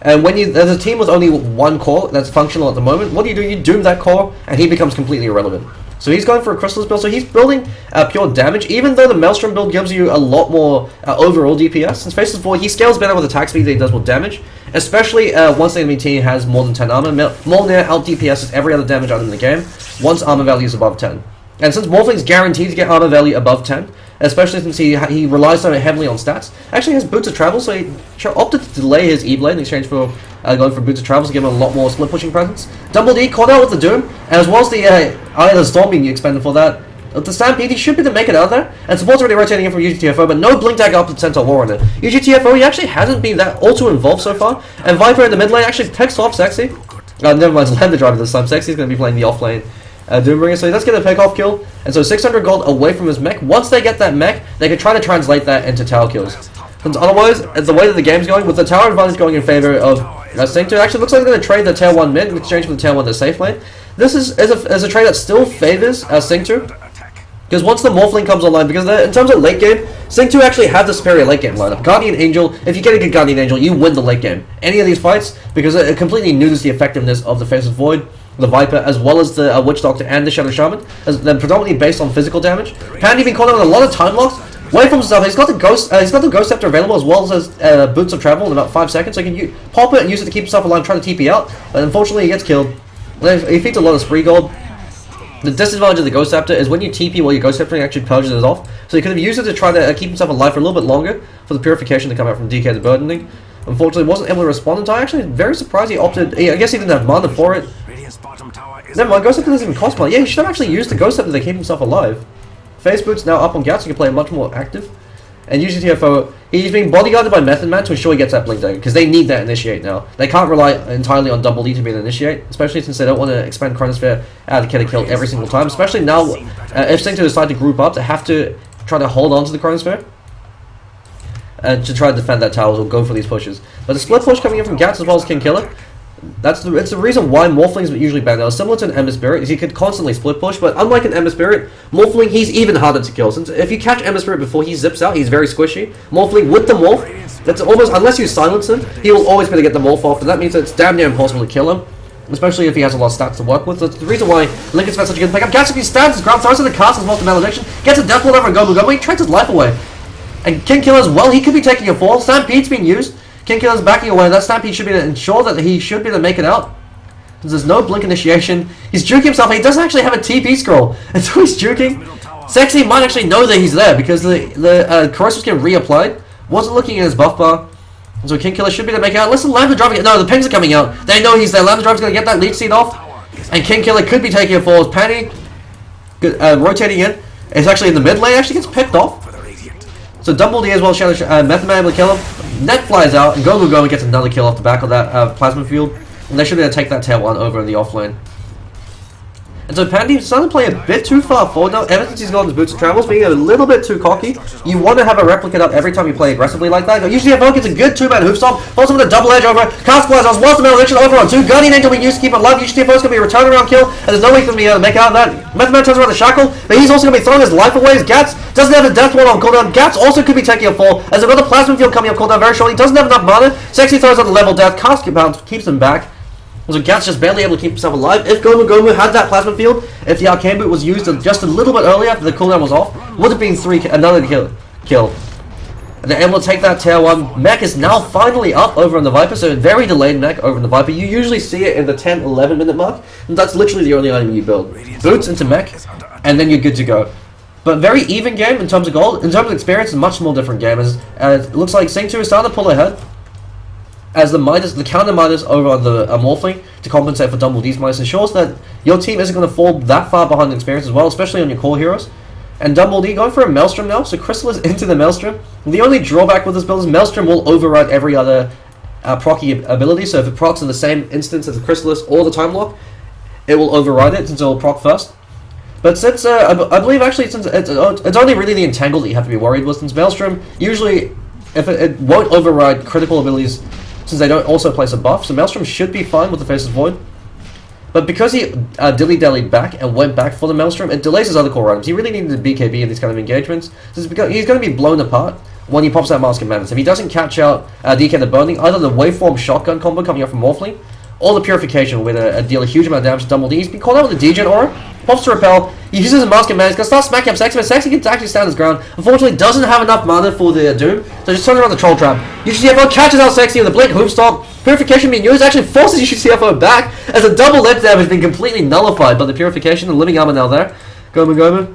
And when there's a team with only one core that's functional at the moment, what do? You doom that core, and he becomes completely irrelevant. So he's going for a Chrysalis build, so he's building pure damage, even though the Maelstrom build gives you a lot more overall DPS. Since Faceless Void, he scales better with attack speed than he does with damage, especially once the enemy team has more than 10 armor. Mjolnir out DPSs every other damage item in the game, once armor value is above 10. And since Morphling's guaranteed to get armor value above 10, especially since he relies so heavily on stats, actually has Boots of Travel, so he opted to delay his E-Blade in exchange for going for Boots of Travel to give him a lot more split pushing presence. Dumble D caught out with the Doom, and as well as the Eye of the Storm being expended for that, the Stampede, he should be able to make it out there, and support's already rotating in from UGTFO, but no Blink Dagger up to Centaur Warrunner. UGTFO, he actually hasn't been that all-too involved so far, and Viper in the mid lane actually picks off Sexy. Never mind, it's Land Driver this time. Sexy's going to be playing the off lane Doombringer, so he does get a pick-off kill, and so 600 gold away from his mech. Once they get that mech, they can try to translate that into tower kills. Since otherwise, the way that the game's going, with the tower advantage going in favor of SINGTO, it actually looks like they're going to trade the tier 1 mid in exchange for the tier 1 the safe lane. This is a trade that still favors SINGTO, because once the Morphling comes online, because in terms of late game, SINGTO actually have the superior late game lineup. Guardian Angel, if you get a good Guardian Angel, you win the late game. Any of these fights, because it completely neuters the effectiveness of the Faceless Void, the Viper, as well as the Witch Doctor and the Shadow Shaman, as they're predominantly based on physical damage. Pandy been caught out with a lot of time locks. Away from stuff, he's got the Ghost Scepter available, as well as Boots of Travel in about 5 seconds, so he can pop it and use it to keep himself alive, trying to TP out, but unfortunately he gets killed. He feeds a lot of spree gold. The disadvantage of the Ghost Scepter is when you TP while your Ghost Scepter actually purges it off, so he could have used it to try to keep himself alive for a little bit longer, for the purification to come out from DK the Burdening. Unfortunately, wasn't able to respond in time. Actually, very surprised he opted. I guess he didn't have mana for it. Never mind, Ghost Scepter doesn't even cost mana. Yeah, he should have actually used the Ghost Scepter to keep himself alive. Face Boots now up on Gats, so he can play much more active. And UGTFO, he's being bodyguarded by Method Man to ensure he gets that Blink Dagger, because they need that initiate now. They can't rely entirely on Double D to be an initiate, especially since they don't want to expand Chronosphere out to get a kill every single time. Especially now, if SINGTO decide to group up, they have to try to hold on to the Chronosphere. to try to defend that towers or go for these pushes. But the split push coming in from Gats as well as King Killer, it's the reason why Morphling's usually banned now. Similar to an Ember Spirit, is he could constantly split push, but unlike an Ember Spirit, Morphling, he's even harder to kill. Since if you catch Ember Spirit before he zips out, he's very squishy. Morphling with the morph, that's almost, unless you silence him, he will always be able to get the morph off, and that means that it's damn near impossible to kill him. Especially if he has a lot of stats to work with. That's the reason why Lincoln's Fest such a good pickup. Gats if he stands his ground, throws in the cast as well to Malediction, gets a death blow over and Gomu, he trades his life away. And King Killer as well, he could be taking a fall. Stampede's being used. King Killer's backing away. That Stampede should be to ensure that he should be able to make it out. There's no blink initiation. He's juking himself. He doesn't actually have a TP scroll. And so he's juking. Sexy might actually know that he's there because the corrosive skin reapplied. Wasn't looking at his buff bar. And so King Killer should be able to make it out. Listen, Lambda driving it. No, the pings are coming out. They know he's there. Lambda drive's going to get that leech seed off. And King Killer could be taking a fall as Panny rotating in. It's actually in the mid lane. Actually gets picked off. So Double D as well. Method Man able to kill him. Net flies out. And Gomu gets another kill off the back of that plasma field. And they should be able to take that tail one over in the off lane. And so Pandy's starting to play a bit too far forward now. Ever since he's got his boots and travels, being a little bit too cocky. You want to have a replicate up every time you play aggressively like that. Usually if gets a good 2-man hoof stomp, holds him with a double edge over, cast flies on, once the Malediction over on 2. Guardian Angel being used to keep it alive. Usually FO's going to be a return around kill, and there's no way for me to make out of that. Method Man turns around the shackle, but he's also going to be throwing his life away as Gats doesn't have a death one on cooldown. Gats also could be taking a fall as another plasma field coming up cooldown very shortly. He doesn't have enough mana. Sexy throws on the level death, cast bounce keeps him back. So Gats just barely able to keep himself alive. If Gomu had that plasma field, if the arcane boot was used just a little bit earlier after the cooldown was off, would have been another kill. And they're able to take that tier 1. Mech is now finally up over on the Viper, so a very delayed mech over on the Viper. You usually see it in the 10-11 minute mark, and that's literally the only item you build. Boots into mech, and then you're good to go. But very even game in terms of gold. In terms of experience, it's a much more different game. As it looks like SINGTO is starting to pull ahead. As the counter minus over on the Morphling to compensate for Double D's minus ensures that your team isn't going to fall that far behind in experience as well, especially on your core heroes. And Double D going for a Maelstrom now, so Crystal is into the Maelstrom. The only drawback with this build is Maelstrom will override every other procky ability, so if it procs in the same instance as the Chrysalis or the Time Lock, it will override it since it will proc first. But since, I believe actually, since it's only really the Entangle that you have to be worried with, since Maelstrom, usually, if it won't override critical abilities, since they don't also place a buff, so Maelstrom should be fine with the Faceless Void. But because he dilly-dallied back and went back for the Maelstrom, it delays his other core items. He really needed the BKB in these kind of engagements, since he's going to be blown apart when he pops out Mask of Madness. If he doesn't catch out DK the Burning, either the Waveform Shotgun combo coming up from Morphling, or the Purification with deal a huge amount of damage to Double D. He's been called out with the Degen Aura, pops to repel, he uses a Mask of Madness, gonna start smacking up Sexy, but Sexy can actually stand his ground. Unfortunately, doesn't have enough mana for the Doom, so just turns around the Troll Trap. UCFO catches out Sexy with a Blink Hoof Stomp. Purification being used actually forces UCFO back, as a double edge damage has been completely nullified by the Purification. The Living Armor now there. Gomu.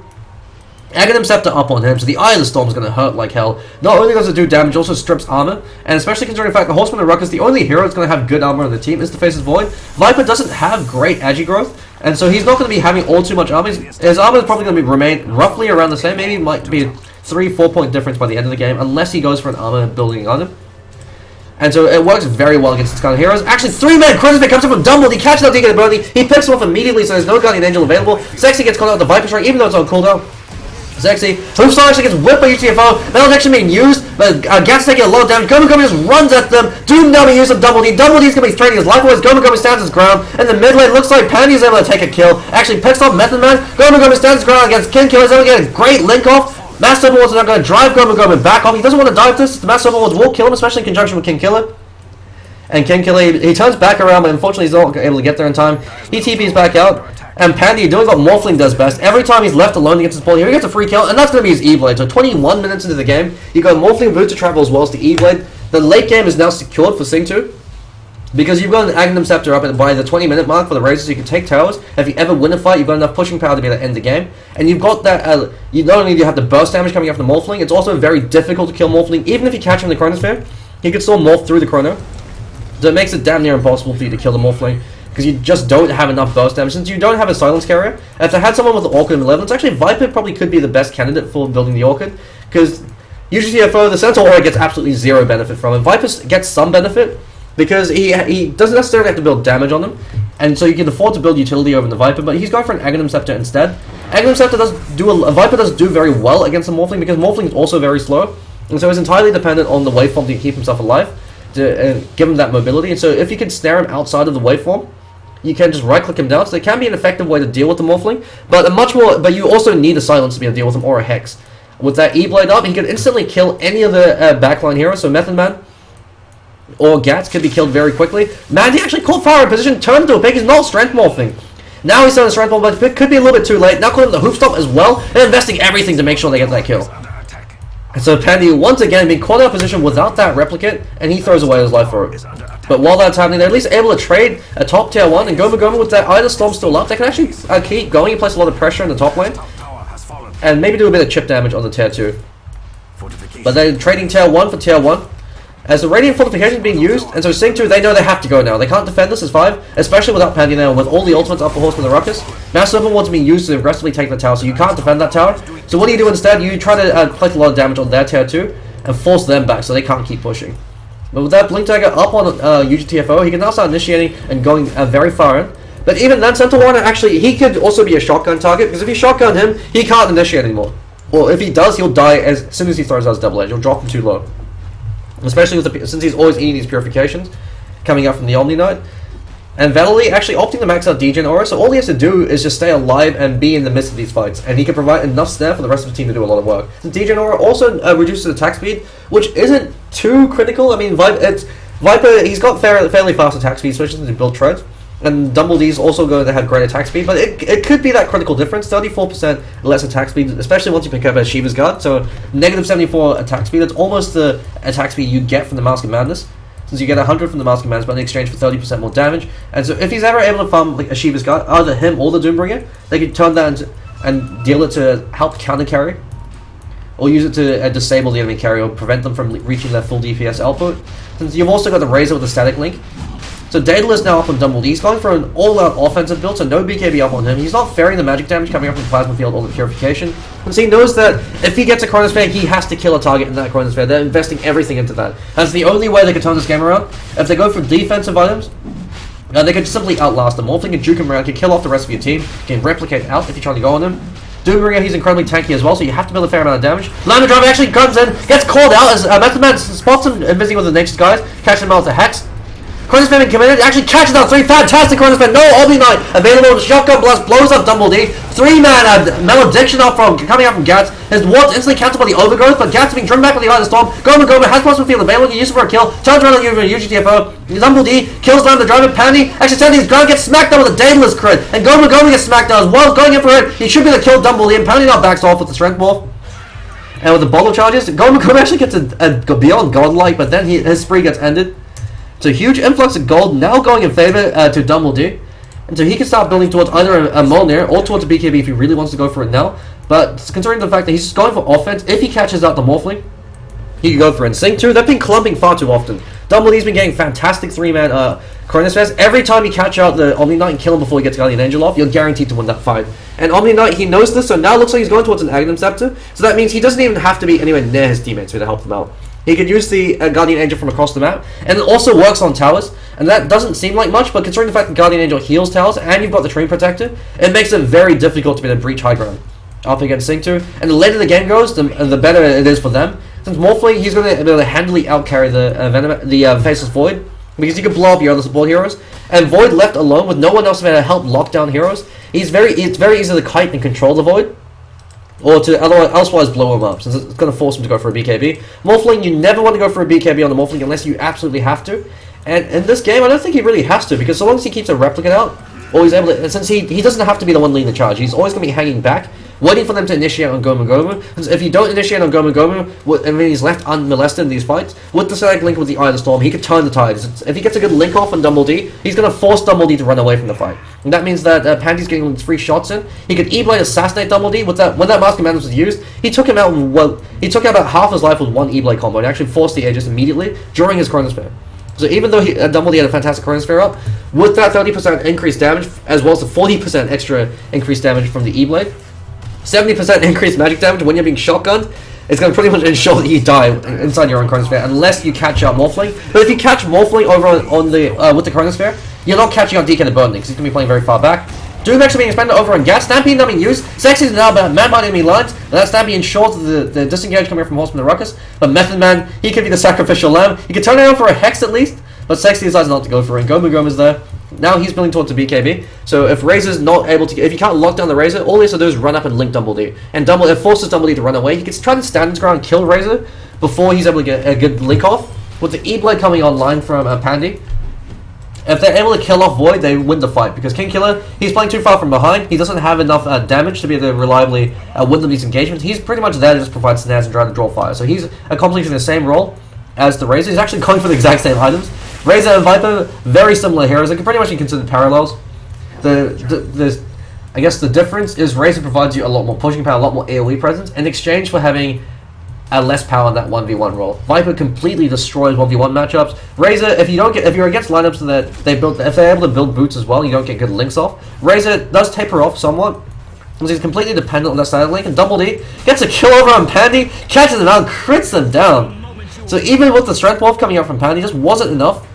Aghanim Scepter up on him, so the Eye of the Storm is going to hurt like hell. Not only does it do damage, also strips armor, and especially considering the fact the Horsemen and Ruckus, the only hero that's going to have good armor on the team is the Faceless Void. Viper doesn't have great agi growth, and so he's not going to be having all too much armor. His armor is probably going to remain roughly around the same, maybe might be a 3-4 point difference by the end of the game, unless he goes for an armor building item. And so it works very well against this kind of heroes. Actually, 3-man Crucifix comes up from Dumble. He catches out DK the Burning. He picks him off immediately, so there's no Guardian Angel available. Sexy gets caught out with the Viper Strike, even though it's on cooldown. Sexy. Hoofstar actually gets whipped by UTFO. Malediction being used, but Gats taking a lot of damage. Gomu just runs at them. Doom now being used on Double D. Double D's going to be trading his life away. Gomu stands his ground. And the mid lane looks like Pandy is able to take a kill. Actually picks off Method Man. Gomu stands his ground against King Killer. He's able to get a great link off. Master Overlords are now going to drive Gomu back off. He doesn't want to die with this. The Master Overlords will kill him, especially in conjunction with King Killer. And King Killer, he turns back around, but unfortunately he's not able to get there in time. He TP's back out. And Pandy doing what Morphling does best. Every time he's left alone against his ball, here he gets a free kill, and that's going to be his E-Blade. So 21 minutes into the game, you got Morphling Boot to travel as well as the E-Blade. The late game is now secured for SINGTO, because you've got an Aghanim Scepter up by the 20-minute mark for the Razors, so you can take towers. If you ever win a fight, you've got enough pushing power to be able to end the game. And you've got that, you not only do you have the burst damage coming up from the Morphling, it's also very difficult to kill Morphling. Even if you catch him in the Chronosphere, he can still morph through the Chrono. So it makes it damn near impossible for you to kill the Morphling, because you just don't have enough burst damage. Since you don't have a silence carrier, if they had someone with the Orchid in 11, actually Viper probably could be the best candidate for building the Orchid, because usually the Centaur Aura gets absolutely zero benefit from it. Viper gets some benefit, because he doesn't necessarily have to build damage on them, and so you can afford to build utility over the Viper, but he's going for an Aghanim Scepter instead. Aghanim Scepter Viper does do very well against the Morphling, because Morphling is also very slow. And so he's entirely dependent on the waveform to keep himself alive, to give him that mobility. And so if you can snare him outside of the waveform, you can just right-click him down. So it can be an effective way to deal with the Morphling, but you also need a silence to be able to deal with him, or a hex. With that E-Blade up, he can instantly kill any of the backline heroes. So Method Man or Gats can be killed very quickly. Man, he actually caught fire in position, turned into a pig. He's not strength morphing. Now he's on strength morph, but it could be a little bit too late. Now calling the hoof stomp as well, and investing everything to make sure they get that kill. And so Pandy, once again, being caught out of position without that replicate, and he throws away his life for it. But while that's happening, they're at least able to trade a top tier 1, and Goma with that Ida Storm still up, they can actually keep going and place a lot of pressure in the top lane, and maybe do a bit of chip damage on the tier 2. But they're trading tier 1 for tier 1. As the Radiant Fortification is being used, and so SINGTO, they know they have to go now. They can't defend this as 5, especially without Pandy now, with all the ultimates up for Horsemen and Ruckus. Now Serpent wants to be used to aggressively take the tower, so you can't defend that tower. So what do you do instead? You try to place a lot of damage on their tier 2, and force them back, so they can't keep pushing. But with that Blink Dagger up on UGTFO, he can now start initiating and going very far in. But even then, Centaur Warrunner actually, he could also be a shotgun target, because if you shotgun him, he can't initiate anymore. Or if he does, he'll die as soon as he throws out his double edge. He'll drop him too low. Especially with since he's always eating these purifications coming out from the Omni Knight. And Valley actually opting to max out Degen Aura, so all he has to do is just stay alive and be in the midst of these fights, and he can provide enough snare for the rest of the team to do a lot of work. And Degen Aura also reduces attack speed, which isn't too critical. I mean, Viper, he's got fairly fast attack speed, especially since he built treads. And Dumbledee's also going to have great attack speed, but it could be that critical difference, 34% less attack speed, especially once you pick up a Shiva's Guard, so negative 74 attack speed, that's almost the attack speed you get from the Mask of Madness, since you get 100 from the Mask of Madness, but in exchange for 30% more damage. And so if he's ever able to farm like a Shiva's Guard, either him or the Doombringer, they can turn that into, and deal it to help counter carry, or use it to disable the enemy carry, or prevent them from reaching their full DPS output. Since you've also got the Razor with the static link. So Daedalus is now up on Dumblede. He's going for an all-out offensive build, so no BKB up on him. He's not ferrying the magic damage coming up from Plasma Field or the Purification. And so he knows that if he gets a Chronosphere, he has to kill a target in that Chronosphere. They're investing everything into that. That's the only way they can turn this game around. If they go for defensive items, they can simply outlast them. Morphling can juke him around, can kill off the rest of your team, can replicate out if you're trying to go on him. Doombringer, he's incredibly tanky as well, so you have to build a fair amount of damage. Lambda Driver actually comes in, gets called out as Method Man spots him busy with the Nature's Guys, catches him out with a Hex. Chronosphere committed, actually catches out 3, fantastic Chronosphere, no Omni Knight available, Shotgun Blast blows up Dumblede, 3-man Malediction up from, coming out from Gats, his wards instantly cancelled by the Overgrowth, but Gats being driven back with the Eye of the Storm, Goma has Plasma Field available, can use it for a kill, turns around on UGTFO, Dumblede kills down the driver, Pandy, actually Sandy's ground gets smacked down with a Daedalus crit, and Goma gets smacked down as well, going in for it, he should be able to kill Dumblede, and Pandy now backs off with the Strength Morph. And with the bottle charges, Goma actually gets a beyond godlike, but then his spree gets ended. So huge influx of gold now going in favor to Dumblede. And so he can start building towards either a Mjolnir or towards a BKB if he really wants to go for it now. But considering the fact that he's just going for offense, if he catches out the Morphling, he can go for it. And SINGTO, they've been clumping far too often. Dumblede's been getting fantastic 3-man Chronospheres. Every time you catch out the Omni Knight and kill him before he gets Guardian Angel off, you're guaranteed to win that fight. And Omni Knight, he knows this, so now it looks like he's going towards an Aghanim Scepter. So that means he doesn't even have to be anywhere near his teammates to help them out. He could use the Guardian Angel from across the map, and it also works on towers, and that doesn't seem like much, but considering the fact that Guardian Angel heals towers, and you've got the Treant Protector, it makes it very difficult to be able to breach high ground up against SINGTO, and the later the game goes, the better it is for them. Since Morphling, he's going to be able to handily outcarry the Faceless Void, because he can blow up your other support heroes, and Void left alone with no one else to be able to help lock down heroes, it's very easy to kite and control the Void, or to elsewise blow him up, since it's going to force him to go for a BKB. Morphling, you never want to go for a BKB on the Morphling unless you absolutely have to. And in this game, I don't think he really has to, because so long as he keeps a replicant out, or he's able to, since he doesn't have to be the one leading the charge, he's always going to be hanging back, waiting for them to initiate on Goma. Because if you don't initiate on Goma, I mean he's left unmolested in these fights, with the static link with the Eye of the Storm, he could turn the tides. If he gets a good link off on Dumblede, he's going to force Dumblede to run away from the fight. And that means that Pandy's getting 3 shots in. He could E-Blade assassinate Dumblede. When that Mask of Madness was used, he took him out, he took out about half his life with one E-Blade combo, and actually forced the Aegis immediately during his Chronosphere. So even though Dumblede had a fantastic Chronosphere up, with that 30% increased damage, as well as the 40% extra increased damage from the E-Blade, 70% increased magic damage when you're being shotgunned, it's going to pretty much ensure that you die inside your own Chronosphere, unless you catch out Morphling. But if you catch Morphling over on the with the Chronosphere, you're not catching out DK the Burning, because he's going to be playing very far back. Doom actually being expanded over on Gas. Stampede not being used. Sexy is now man by enemy lines. And that Stampede ensures the disengage coming from Horseman and Ruckus. But Method Man, he could be the sacrificial lamb. He could turn around for a Hex at least. But Sexy decides not to go for it. Gomu is there. Now he's building towards the BKB. So if Razor's not able to, if you can't lock down the Razor, all he has to do is run up and link Dumble D. And it forces Dumble D to run away. He gets try to stand his ground and kill Razor before he's able to get a good link off. With the E-Blade coming online from Pandy, if they're able to kill off Void, they win the fight. Because King Killer, he's playing too far from behind. He doesn't have enough damage to be able to reliably win them these engagements. He's pretty much there to just provide snares and try to draw fire. So he's accomplishing the same role as the Razor. He's actually going for the exact same items. Razor and Viper, very similar heroes. They can pretty much be considered parallels. I guess the difference is Razor provides you a lot more pushing power, a lot more AoE presence, in exchange for having less power in that 1v1 role. Viper completely destroys 1v1 matchups. Razor, if you're against lineups that if they're able to build boots as well, you don't get good links off. Razor does taper off somewhat, because he's completely dependent on that side link, and Double D gets a kill over on Pandy, catches them out, crits them down. So even with the Strength Wolf coming out from Pandy, just wasn't enough.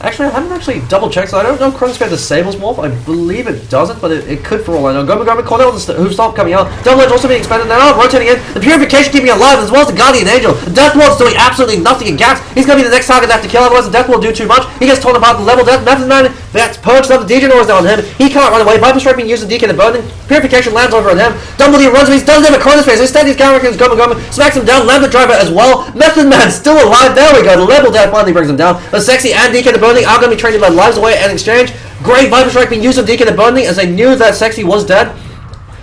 Actually, I haven't actually double checked, so I don't know if Chronosphere disables Morph. I believe it doesn't, but it could for all I know. Gomu Cornell who stopped coming out. Double Edge also being expanded now, rotating in. The Purification keeping it alive, as well as the Guardian Angel. The Death Ward's doing absolutely nothing in Gaps. He's going to be the next target they have to kill, otherwise the Death Ward will do too much. He gets torn apart the level death. Method Man, that's purged up. The Degenerate is down on him. He can't run away. Viper Strike being used in DK and Burning. Purification lands over on him. Double D runs, but he doesn't have a Chronosphere, so instead he's countering Gomu, smacks him down. Lambda Driver as well. Method Man still alive. There we go. The level death finally brings him down. But Sexy and DK and Burning are going to be trading by lives away in exchange. Great Viper Strike being used on DK and Burning, as they knew that Sexy was dead.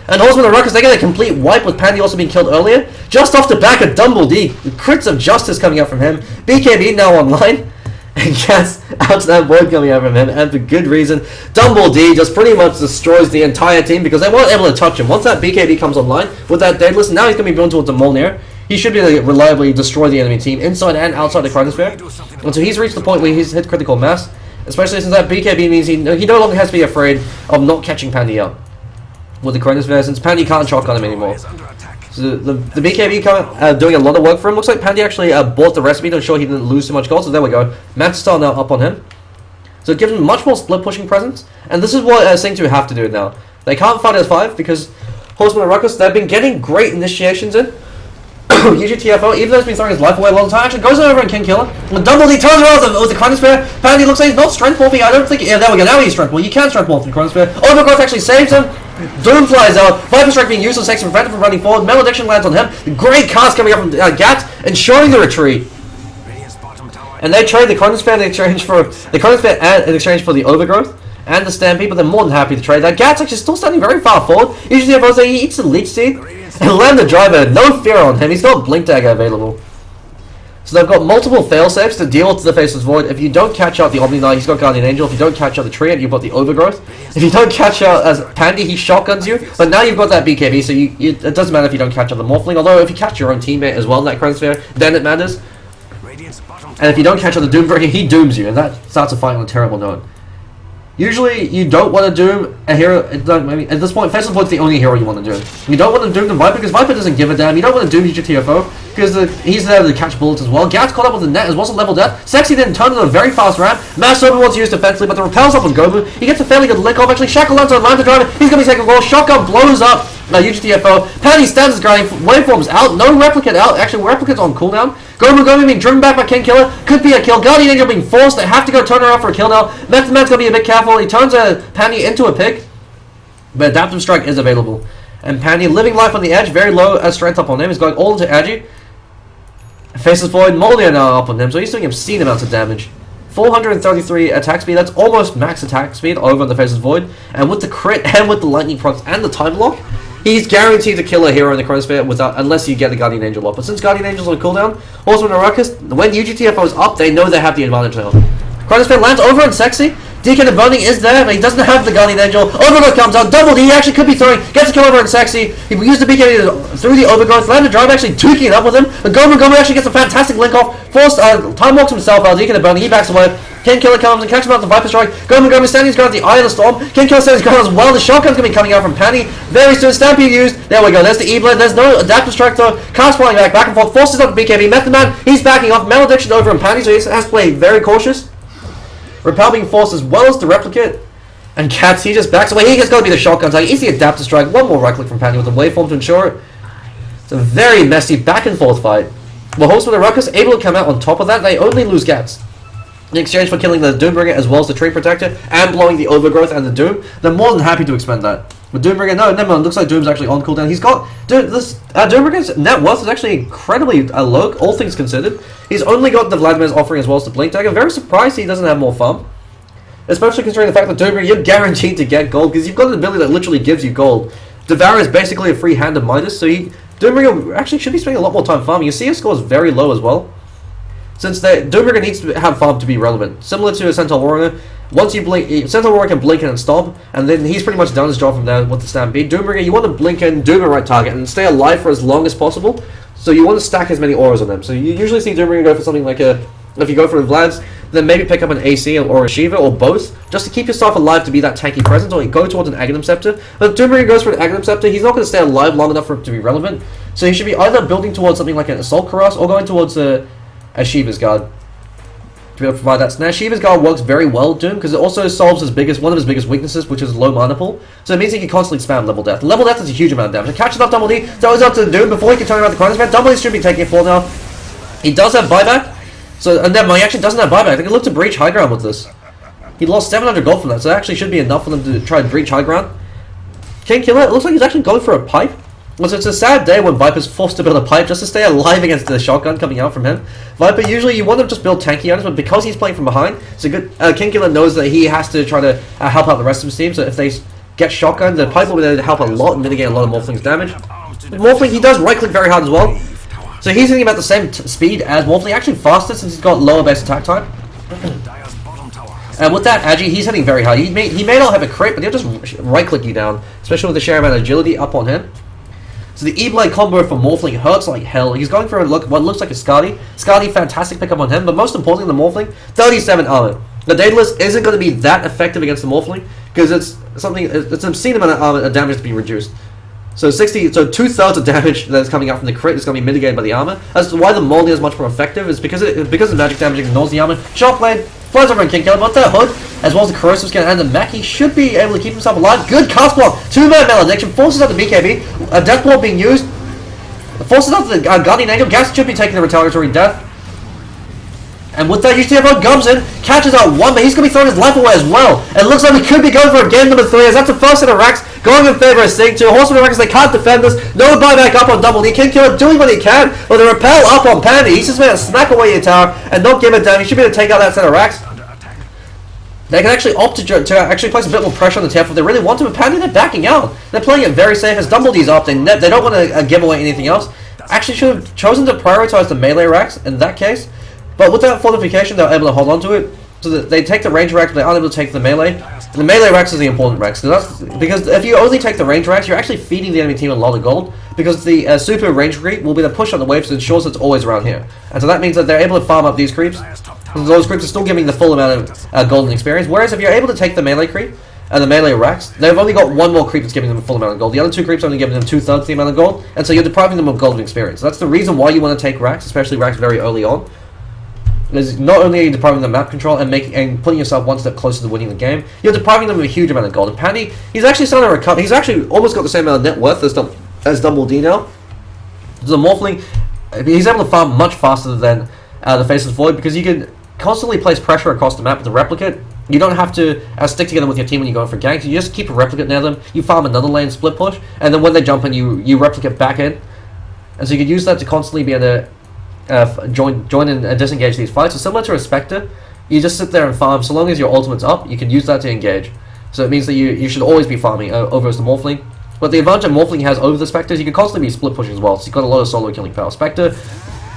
And Horsemen and Ruckus, they get a complete wipe with Pandy also being killed earlier. Just off the back of Dumble D. The crits of justice coming out from him. BKB now online. And Gas out to that Void coming out from him. And for good reason. Dumble D just pretty much destroys the entire team because they weren't able to touch him. Once that BKB comes online with that Daedalus, now he's going to be built towards the Molnir. He should be able to reliably destroy the enemy team inside and outside the Chronosphere. And so he's reached the point where he's hit critical mass. Especially since that BKB means he no longer has to be afraid of not catching Pandy out with the Chronosphere, since Pandy can't shotgun him anymore. So the BKB doing a lot of work for him. Looks like Pandy actually bought the recipe to ensure he didn't lose too much gold. So there we go. Mantistar now up on him. So it gives him much more split pushing presence. And this is what SINGTO have to do now. They can't fight as 5 because Horsemen and Ruckus, they've been getting great initiations in. UGTFO, even though he's been throwing his life away a long time, actually goes over and King Killer. When Double D turns around with the Chronosphere, Pandy looks like he's not strength morphing. I don't think. Yeah, there we go. Now he's strength. Well, you can strength morph the Chronosphere. Overgrowth actually saves him. Doom flies out. Viper Strike being useless, Sex prevented from running forward. Malediction lands on him. Great cast coming up from Gat, ensuring the retreat. And they trade the Chronosphere in exchange for the Overgrowth and the Stampede, but they're more than happy to trade that. Gat's actually still standing very far forward. UGTFO, he eats the Leech Seed. And Lambda Driver, no fear on him. He's got Blink Dagger available. So they've got multiple failsafes to deal with the Faceless Void. If you don't catch out the Omni Knight, he's got Guardian Angel. If you don't catch out the Treant, you've got the Overgrowth. If you don't catch out as Pandy, he shotguns you. But now you've got that BKB, so it doesn't matter if you don't catch out the Morphling. Although if you catch your own teammate as well in that Chronosphere, then it matters. And if you don't catch out the Doombringer, he dooms you, and that starts a fight on a terrible note. Usually, you don't want to doom a hero. At this point, Faceless Void's the only hero you want to doom. You don't want to doom the Viper because Viper doesn't give a damn. You don't want to doom UGTFO because he's there to catch bullets as well. Gat's caught up with the net as well as level death. Sexy then turns into a very fast ramp. Mass Overlord's used defensively, but the repels up on Gomu. He gets a fairly good lick off. Actually, Shackle lands on Lambda Driver. He's going to be taking a roll. Shotgun blows up UGTFO. Pandy stands his ground. Waveform's out. No replicate out. Actually, replicate's on cooldown. Gomu being driven back by King Killer. Could be a kill. Guardian Angel being forced. They have to go turn around for a kill now. Method Man's going to be a bit careful. He turns Pandy into a pick. But Adaptive Strike is available. And Pandy living life on the edge. Very low strength up on him. He's going all into Agi. Faceless Void. Molnir now up on him. So he's doing obscene amounts of damage. 433 attack speed. That's almost max attack speed over the Faceless Void. And with the crit and with the lightning procs and the time lock, he's guaranteed to kill a hero in the Chronosphere unless you get the Guardian Angel up. But since Guardian Angel's on cooldown, Horsemen and Ruckus, when UGTFO is up, they know they have the advantage now. Chronosphere lands over on Sexy. DK the Burning is there, but he doesn't have the Guardian Angel. Overgrowth comes out. Double D, he actually could be throwing. Gets a kill over on Sexy. He used the BKB through the Overgrowth. Lambda Drive actually duking it up with him. But Gomu actually gets a fantastic link off. Forced, time walks himself out. DK the Burning, he backs away. King Killer comes and catches him out the Viper Strike. Gomu standing his ground at the Eye of the Storm. King Killer standing his ground as well. The shotgun's going to be coming out from Pandy. Very soon, Stampede used. There we go. There's the E-Blade. There's no Adaptive Strike though. Cast flying back and forth. Forces up the BKB. Method Man, he's backing off. Malediction over on Pandy, so he has to play very cautious. Repel being forced as well as the Replicate. And Cats, he just backs away. He has got to be the shotgun target. Easy adapter strike. One more right click from Panty with the waveform to ensure it. It's a very messy back and forth fight. Well, Horsemen and Ruckus able to come out on top of that. They only lose Cats. In exchange for killing the Doombringer as well as the Treant Protector and blowing the Overgrowth and the Doom, they're more than happy to expend that. But Doombringer, no, never mind. Looks like Doom's actually on cooldown. He's got... Dude, this Doombringer's net worth is actually incredibly low, all things considered. He's only got the Vladimir's offering as well as the Blink Dagger. Very surprised he doesn't have more farm. Especially considering the fact that Doombringer, you're guaranteed to get gold because you've got an ability that literally gives you gold. Devour is basically a free hand of Midas, so Doombringer actually should be spending a lot more time farming. You see his score is very low as well. Since Doombringer needs to have farm to be relevant. Similar to a Centaur Warrunner, once you blink, Centaur Warrunner can blink in and stop, and then he's pretty much done his job from there with the Stampede. Doombringer, you want to blink in, Doom the right target, and stay alive for as long as possible. So you want to stack as many auras on them. So you usually see Doombringer go for something like if you go for the Vlads, then maybe pick up an AC or a Shiva or both, just to keep yourself alive to be that tanky presence, or you go towards an Aghanim Scepter. But if Doombringer goes for an Aghanim Scepter, he's not going to stay alive long enough for it to be relevant. So he should be either building towards something like an Assault Cuirass or going towards a Shiva's Guard to be able to provide that snare. Shiva's Guard works very well with Doom because it also solves one of his biggest weaknesses, which is low mana pool. So it means he can constantly spam level death. Level death is a huge amount of damage. It catches up Double D, throws up to the Doom before he can turn around the corner. Double D should be taking it full now. He does have buyback. So, and then he actually doesn't have buyback. They can look to breach high ground with this. He lost 700 gold from that, so that actually should be enough for them to try and breach high ground. King Killer, it looks like he's actually going for a pipe. So it's a sad day when Viper's forced to build a pipe just to stay alive against the shotgun coming out from him. Viper, usually you want him to just build tanky items, but because he's playing from behind, it's a good... King Killer knows that he has to try to help out the rest of his team, so if they get shotgun, the pipe will be there to help a lot and mitigate a lot of Morphling's damage. Morphling, he does right-click very hard as well. So he's hitting about the same speed as Morphling, actually faster since he's got lower base attack time. And with that Agi, he's hitting very hard. He may not have a crit, but he'll just right-click you down, especially with the sheer amount of agility up on him. So the E-Blade combo for Morphling hurts like hell. He's going for what looks like a Skadi. Skadi, fantastic pickup on him, but most importantly, the Morphling, 37 armor. The Daedalus isn't going to be that effective against the Morphling because it's an obscene amount of armor damage to be reduced. So 2/3 of damage that's coming out from the crit is going to be mitigated by the armor. As to why the Moldy is much more effective is because the magic damage ignores the armor. Shockblade flies over and King Killer, but the Hood, as well as the Corrosive Skin and the Mech, should be able to keep himself alive. Good cast block, 2-man Malediction, forces out the BKB, a Death Blow being used, forces out the Guardian Angel. Gas should be taking the retaliatory death. And with that, UTFO comes in, catches out one, but he's going to be throwing his life away as well. It looks like we could be going for a game number 3, as that's the first set of racks going in favor of SINGTO. Horsemen and Ruckus, they can't defend this. No buyback up on Double D. King Killer doing what he can, but the repel up on Pandy. He's just going to smack away your tower and not give it down. He should be able to take out that set of racks. They can actually opt to actually place a bit more pressure on the TF if they really want to, but Pandy, they're backing out. They're playing it very safe as Double D's up. They don't want to give away anything else. Actually should have chosen to prioritize the melee racks in that case. But with that fortification, they're able to hold on to it. So that they take the range racks, but they aren't able to take the melee. And the melee racks is the important racks. Because if you only take the range racks, you're actually feeding the enemy team a lot of gold. Because the super range creep will be the push on the wave, so it ensures it's always around here. And so that means that they're able to farm up these creeps. And those creeps are still giving the full amount of golden experience. Whereas if you're able to take the melee creep and the melee racks, they've only got one more creep that's giving them a full amount of gold. The other two creeps are only giving them 2/3 the amount of gold. And so you're depriving them of golden experience. So that's the reason why you want to take racks, especially racks very early on. Is not only are you depriving them map control and putting yourself one step closer to winning the game, you're depriving them of a huge amount of gold. And Pandy, he's actually starting to recover. He's actually almost got the same amount of net worth as Double D now. So the Morphling, he's able to farm much faster than the Faceless Void because you can constantly place pressure across the map with the replicate. You don't have to stick together with your team when you go in for ganks. You just keep a replicate near them. You farm another lane split push, and then when they jump in, you replicate back in. And so you can use that to constantly be able to join and disengage these fights. So similar to a Spectre, you just sit there and farm. So long as your ultimate's up, you can use that to engage. So it means that you should always be farming over as the Morphling. But the advantage Morphling has over the Spectres, you can constantly be split pushing as well. So you've got a lot of solo killing power. Spectre,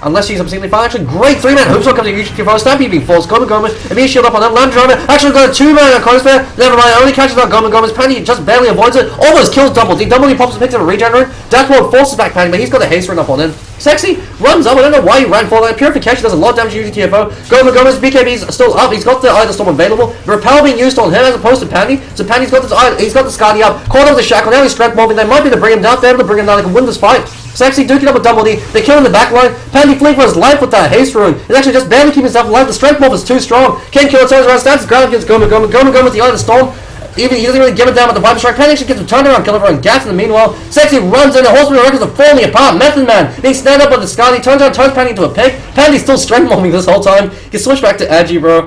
unless she's obscenely fine, actually great 3-man Hoopshot comes in, UTFO, Stampede being forced, Gomez, immediate shield up on them, Land Driver, actually got a 2-man Chronosphere, never mind, only catches out Gomez, Pandy just barely avoids it, almost kills Double D pops and picks up a regenerate, Deathward forces back Pandy, but he's got the haste run up on him. Sexy runs up, I don't know why he ran for that, Purification does a lot of damage to UTFO, Gomez, BKB's still up, he's got the Eye of the Storm available, Repel being used on him as opposed to Pandy, so Pandy's got this Eye, he's got the Skadi up, caught up with the Shackle, now he's strength moving, they might be able to bring him down, if they're able to bring him down, they can win this fight. Sexy duking up with Double D, they kill him in the backline, Pandy fleeing for his life with that haste rune, he's actually just barely keeping himself alive, the strength move is too strong, King Killer turns around, stands his ground against Gomez with the Eye of the Storm, Even he doesn't really give it down with the Viper Strike. Pandy actually gets a turnaround kill over on Gas in the meanwhile. Sexy runs in, the Horsemen and Ruckus are falling apart. Method Man being snared up by the Scotty, turns around, turns Pandy into a pig. Pandy's still strength bombing this whole time. Gets switched back to Agi, bro.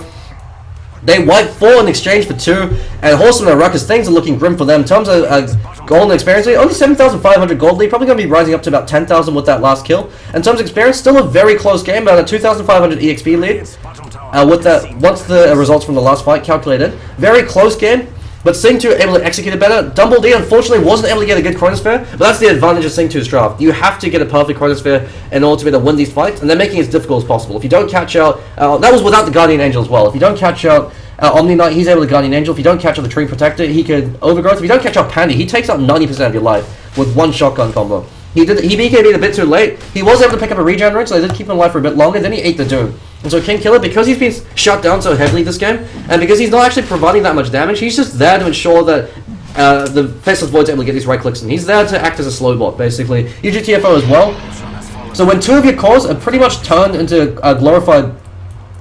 They wipe 4 in exchange for 2, and Horsemen and Ruckus, things are looking grim for them. In terms of gold and experience, only 7,500 gold lead, probably going to be rising up to about 10,000 with that last kill. In terms of experience, still a very close game, about a 2,500 EXP lead. With that, once the results from the last fight calculated, very close game. But SINGTO able to execute it better. Dumble D unfortunately wasn't able to get a good Chronosphere, but that's the advantage of SINGTO's draft. You have to get a perfect Chronosphere in order to be able to win these fights, and they're making it as difficult as possible. If you don't catch out, that was without the Guardian Angel as well. If you don't catch out Omni Knight, he's able to Guardian Angel. If you don't catch out the Treant Protector, he could Overgrowth. If you don't catch out Pandy, he takes out 90% of your life with one shotgun combo. He BKB'd a bit too late. He was able to pick up a regen rune, so they did keep him alive for a bit longer. Then he ate the Doom. And so King Killer, because he's been shut down so heavily this game, and because he's not actually providing that much damage, he's just there to ensure that the Faceless Void's able to get these right clicks in. He's there to act as a slow bot, basically. UGTFO as well. So when 2 of your cores are pretty much turned into glorified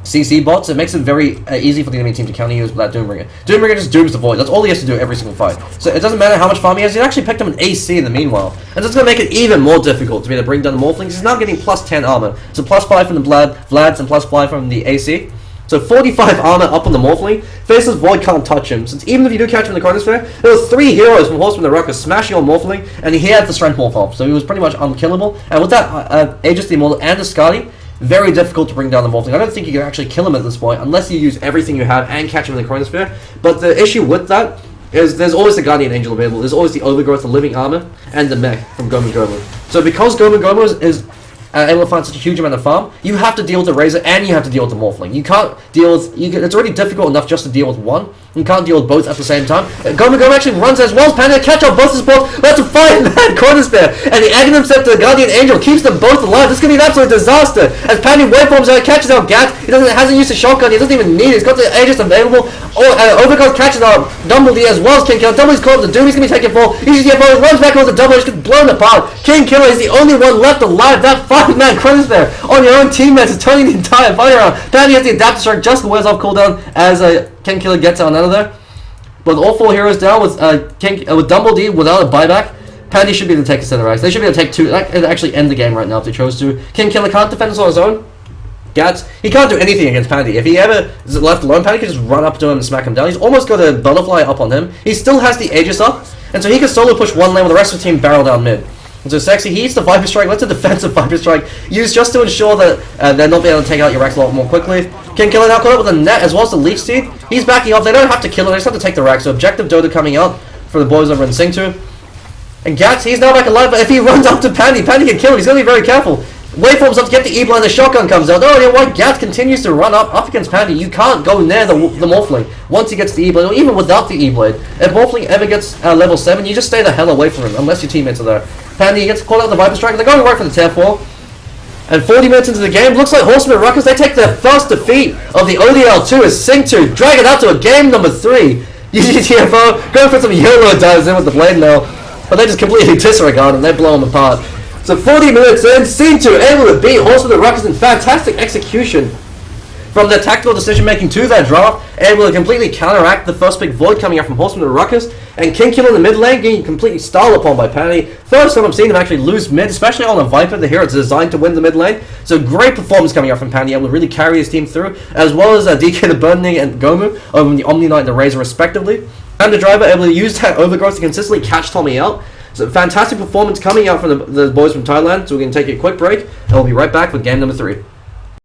CC bots, it makes it very easy for the enemy team to counter use with that Doombringer. Doombringer just dooms the Void. That's all he has to do every single fight. So it doesn't matter how much farm he has, he's actually picked up an AC in the meanwhile. And that's going to make it even more difficult to be able to bring down the Morphlings. He's now getting plus 10 armor. So plus 5 from the Vlads and plus 5 from the AC. So 45 armor up on the Morphling. Faceless Void can't touch him, since even if you do catch him in the Chronosphere, there were 3 heroes from Horsemen and Ruckus smashing on Morphling, and he had the Strength Morph off, so he was pretty much unkillable. And with that Aegis the Immortal and the Scotty, very difficult to bring down the Morphling. I don't think you can actually kill him at this point, unless you use everything you have and catch him in the Chronosphere. But the issue with that is there's always the Guardian Angel available, there's always the Overgrowth, the Living Armor, and the Mech from Gomu Gomu. So because Gomu Gomu is able to find such a huge amount of farm, you have to deal with the Razor and you have to deal with the Morphling. You can't deal with... it's already difficult enough just to deal with one. You can't deal with both at the same time. Gomu Gomu actually runs as well as Panda to catch up both his balls. That's a 5-man Chronosphere. And the Aghanim Scepter, the Guardian Angel, keeps them both alive. This is going to be an absolute disaster. As Pandy waveforms out, catches out Gat. He hasn't used a shotgun. He doesn't even need it. He's got the Aegis available. Overgrowth catches out Dumblebee as well as King Killer. Dumblebee's caught up the Doom. He's going to be taking fall. He's just runs back over the Dumble. He's blown apart. King Killer is the only one left alive. That 5-man Chronosphere on your own teammates is turning the entire fight around. Pandy has the Adaptive Strike just wears off cooldown as King Killer gets out another there. But all 4 heroes down with with Dumblebee without a buyback, Pandy should be able to take a center X. They should be able to take 2. That could actually end the game right now if they chose to. King Killer can't defend us on his own. Gats, he can't do anything against Pandy. If he ever is left alone, Pandy can just run up to him and smack him down. He's almost got a butterfly up on him. He still has the Aegis up, and so he can solo push one lane with the rest of the team barrel down mid. And so Sexy, he eats the Viper Strike, lets a defensive Viper Strike used just to ensure that they're not being able to take out your Rex a lot more quickly. King Killer now caught up with a net as well as the Leech Seed. He's backing off. They don't have to kill him, they just have to take the Rex. So Objective Dodo coming out for the boys over in SINGTO. And Gats, he's now back alive, but if he runs up to Pandy, Pandy can kill him. He's going to be very careful. Waveforms up to get the E-Blind, the shotgun comes out. Oh, yeah, why Gats continues to run up against Pandy. You can't go near the Morphling once he gets the E-Blade, or even without the E-Blade. If Morphling ever gets level 7, you just stay the hell away from him, unless your teammates are there. Pandy gets caught out the Viper Strike, they're going right for the tier 4. And 40 minutes into the game, looks like Horsemen and Ruckus, they take their first defeat of the ODL2 as SINGTO drag it out to a game number 3. UGTFO going for some YOLO dives in with the blade now, but they just completely disregard and they blow them apart. So 40 minutes in, SINGTO able to beat Horsemen and Ruckus in fantastic execution. From their tactical decision making to their draft, able to completely counteract the first big void coming out from Horsemen and Ruckus, and King Killer in the mid lane getting completely stalled upon by Pandy. First time I've seen him actually lose mid, especially on a Viper, the hero that's designed to win the mid lane. So great performance coming out from Pandy, able to really carry his team through, as well as DK the Burning and Gomu over the Omni Knight and the Razor respectively. And the driver able to use that Overgrowth to consistently catch Tommy out. So fantastic performance coming out from the boys from Thailand. So we're going to take a quick break, and we'll be right back with game number 3.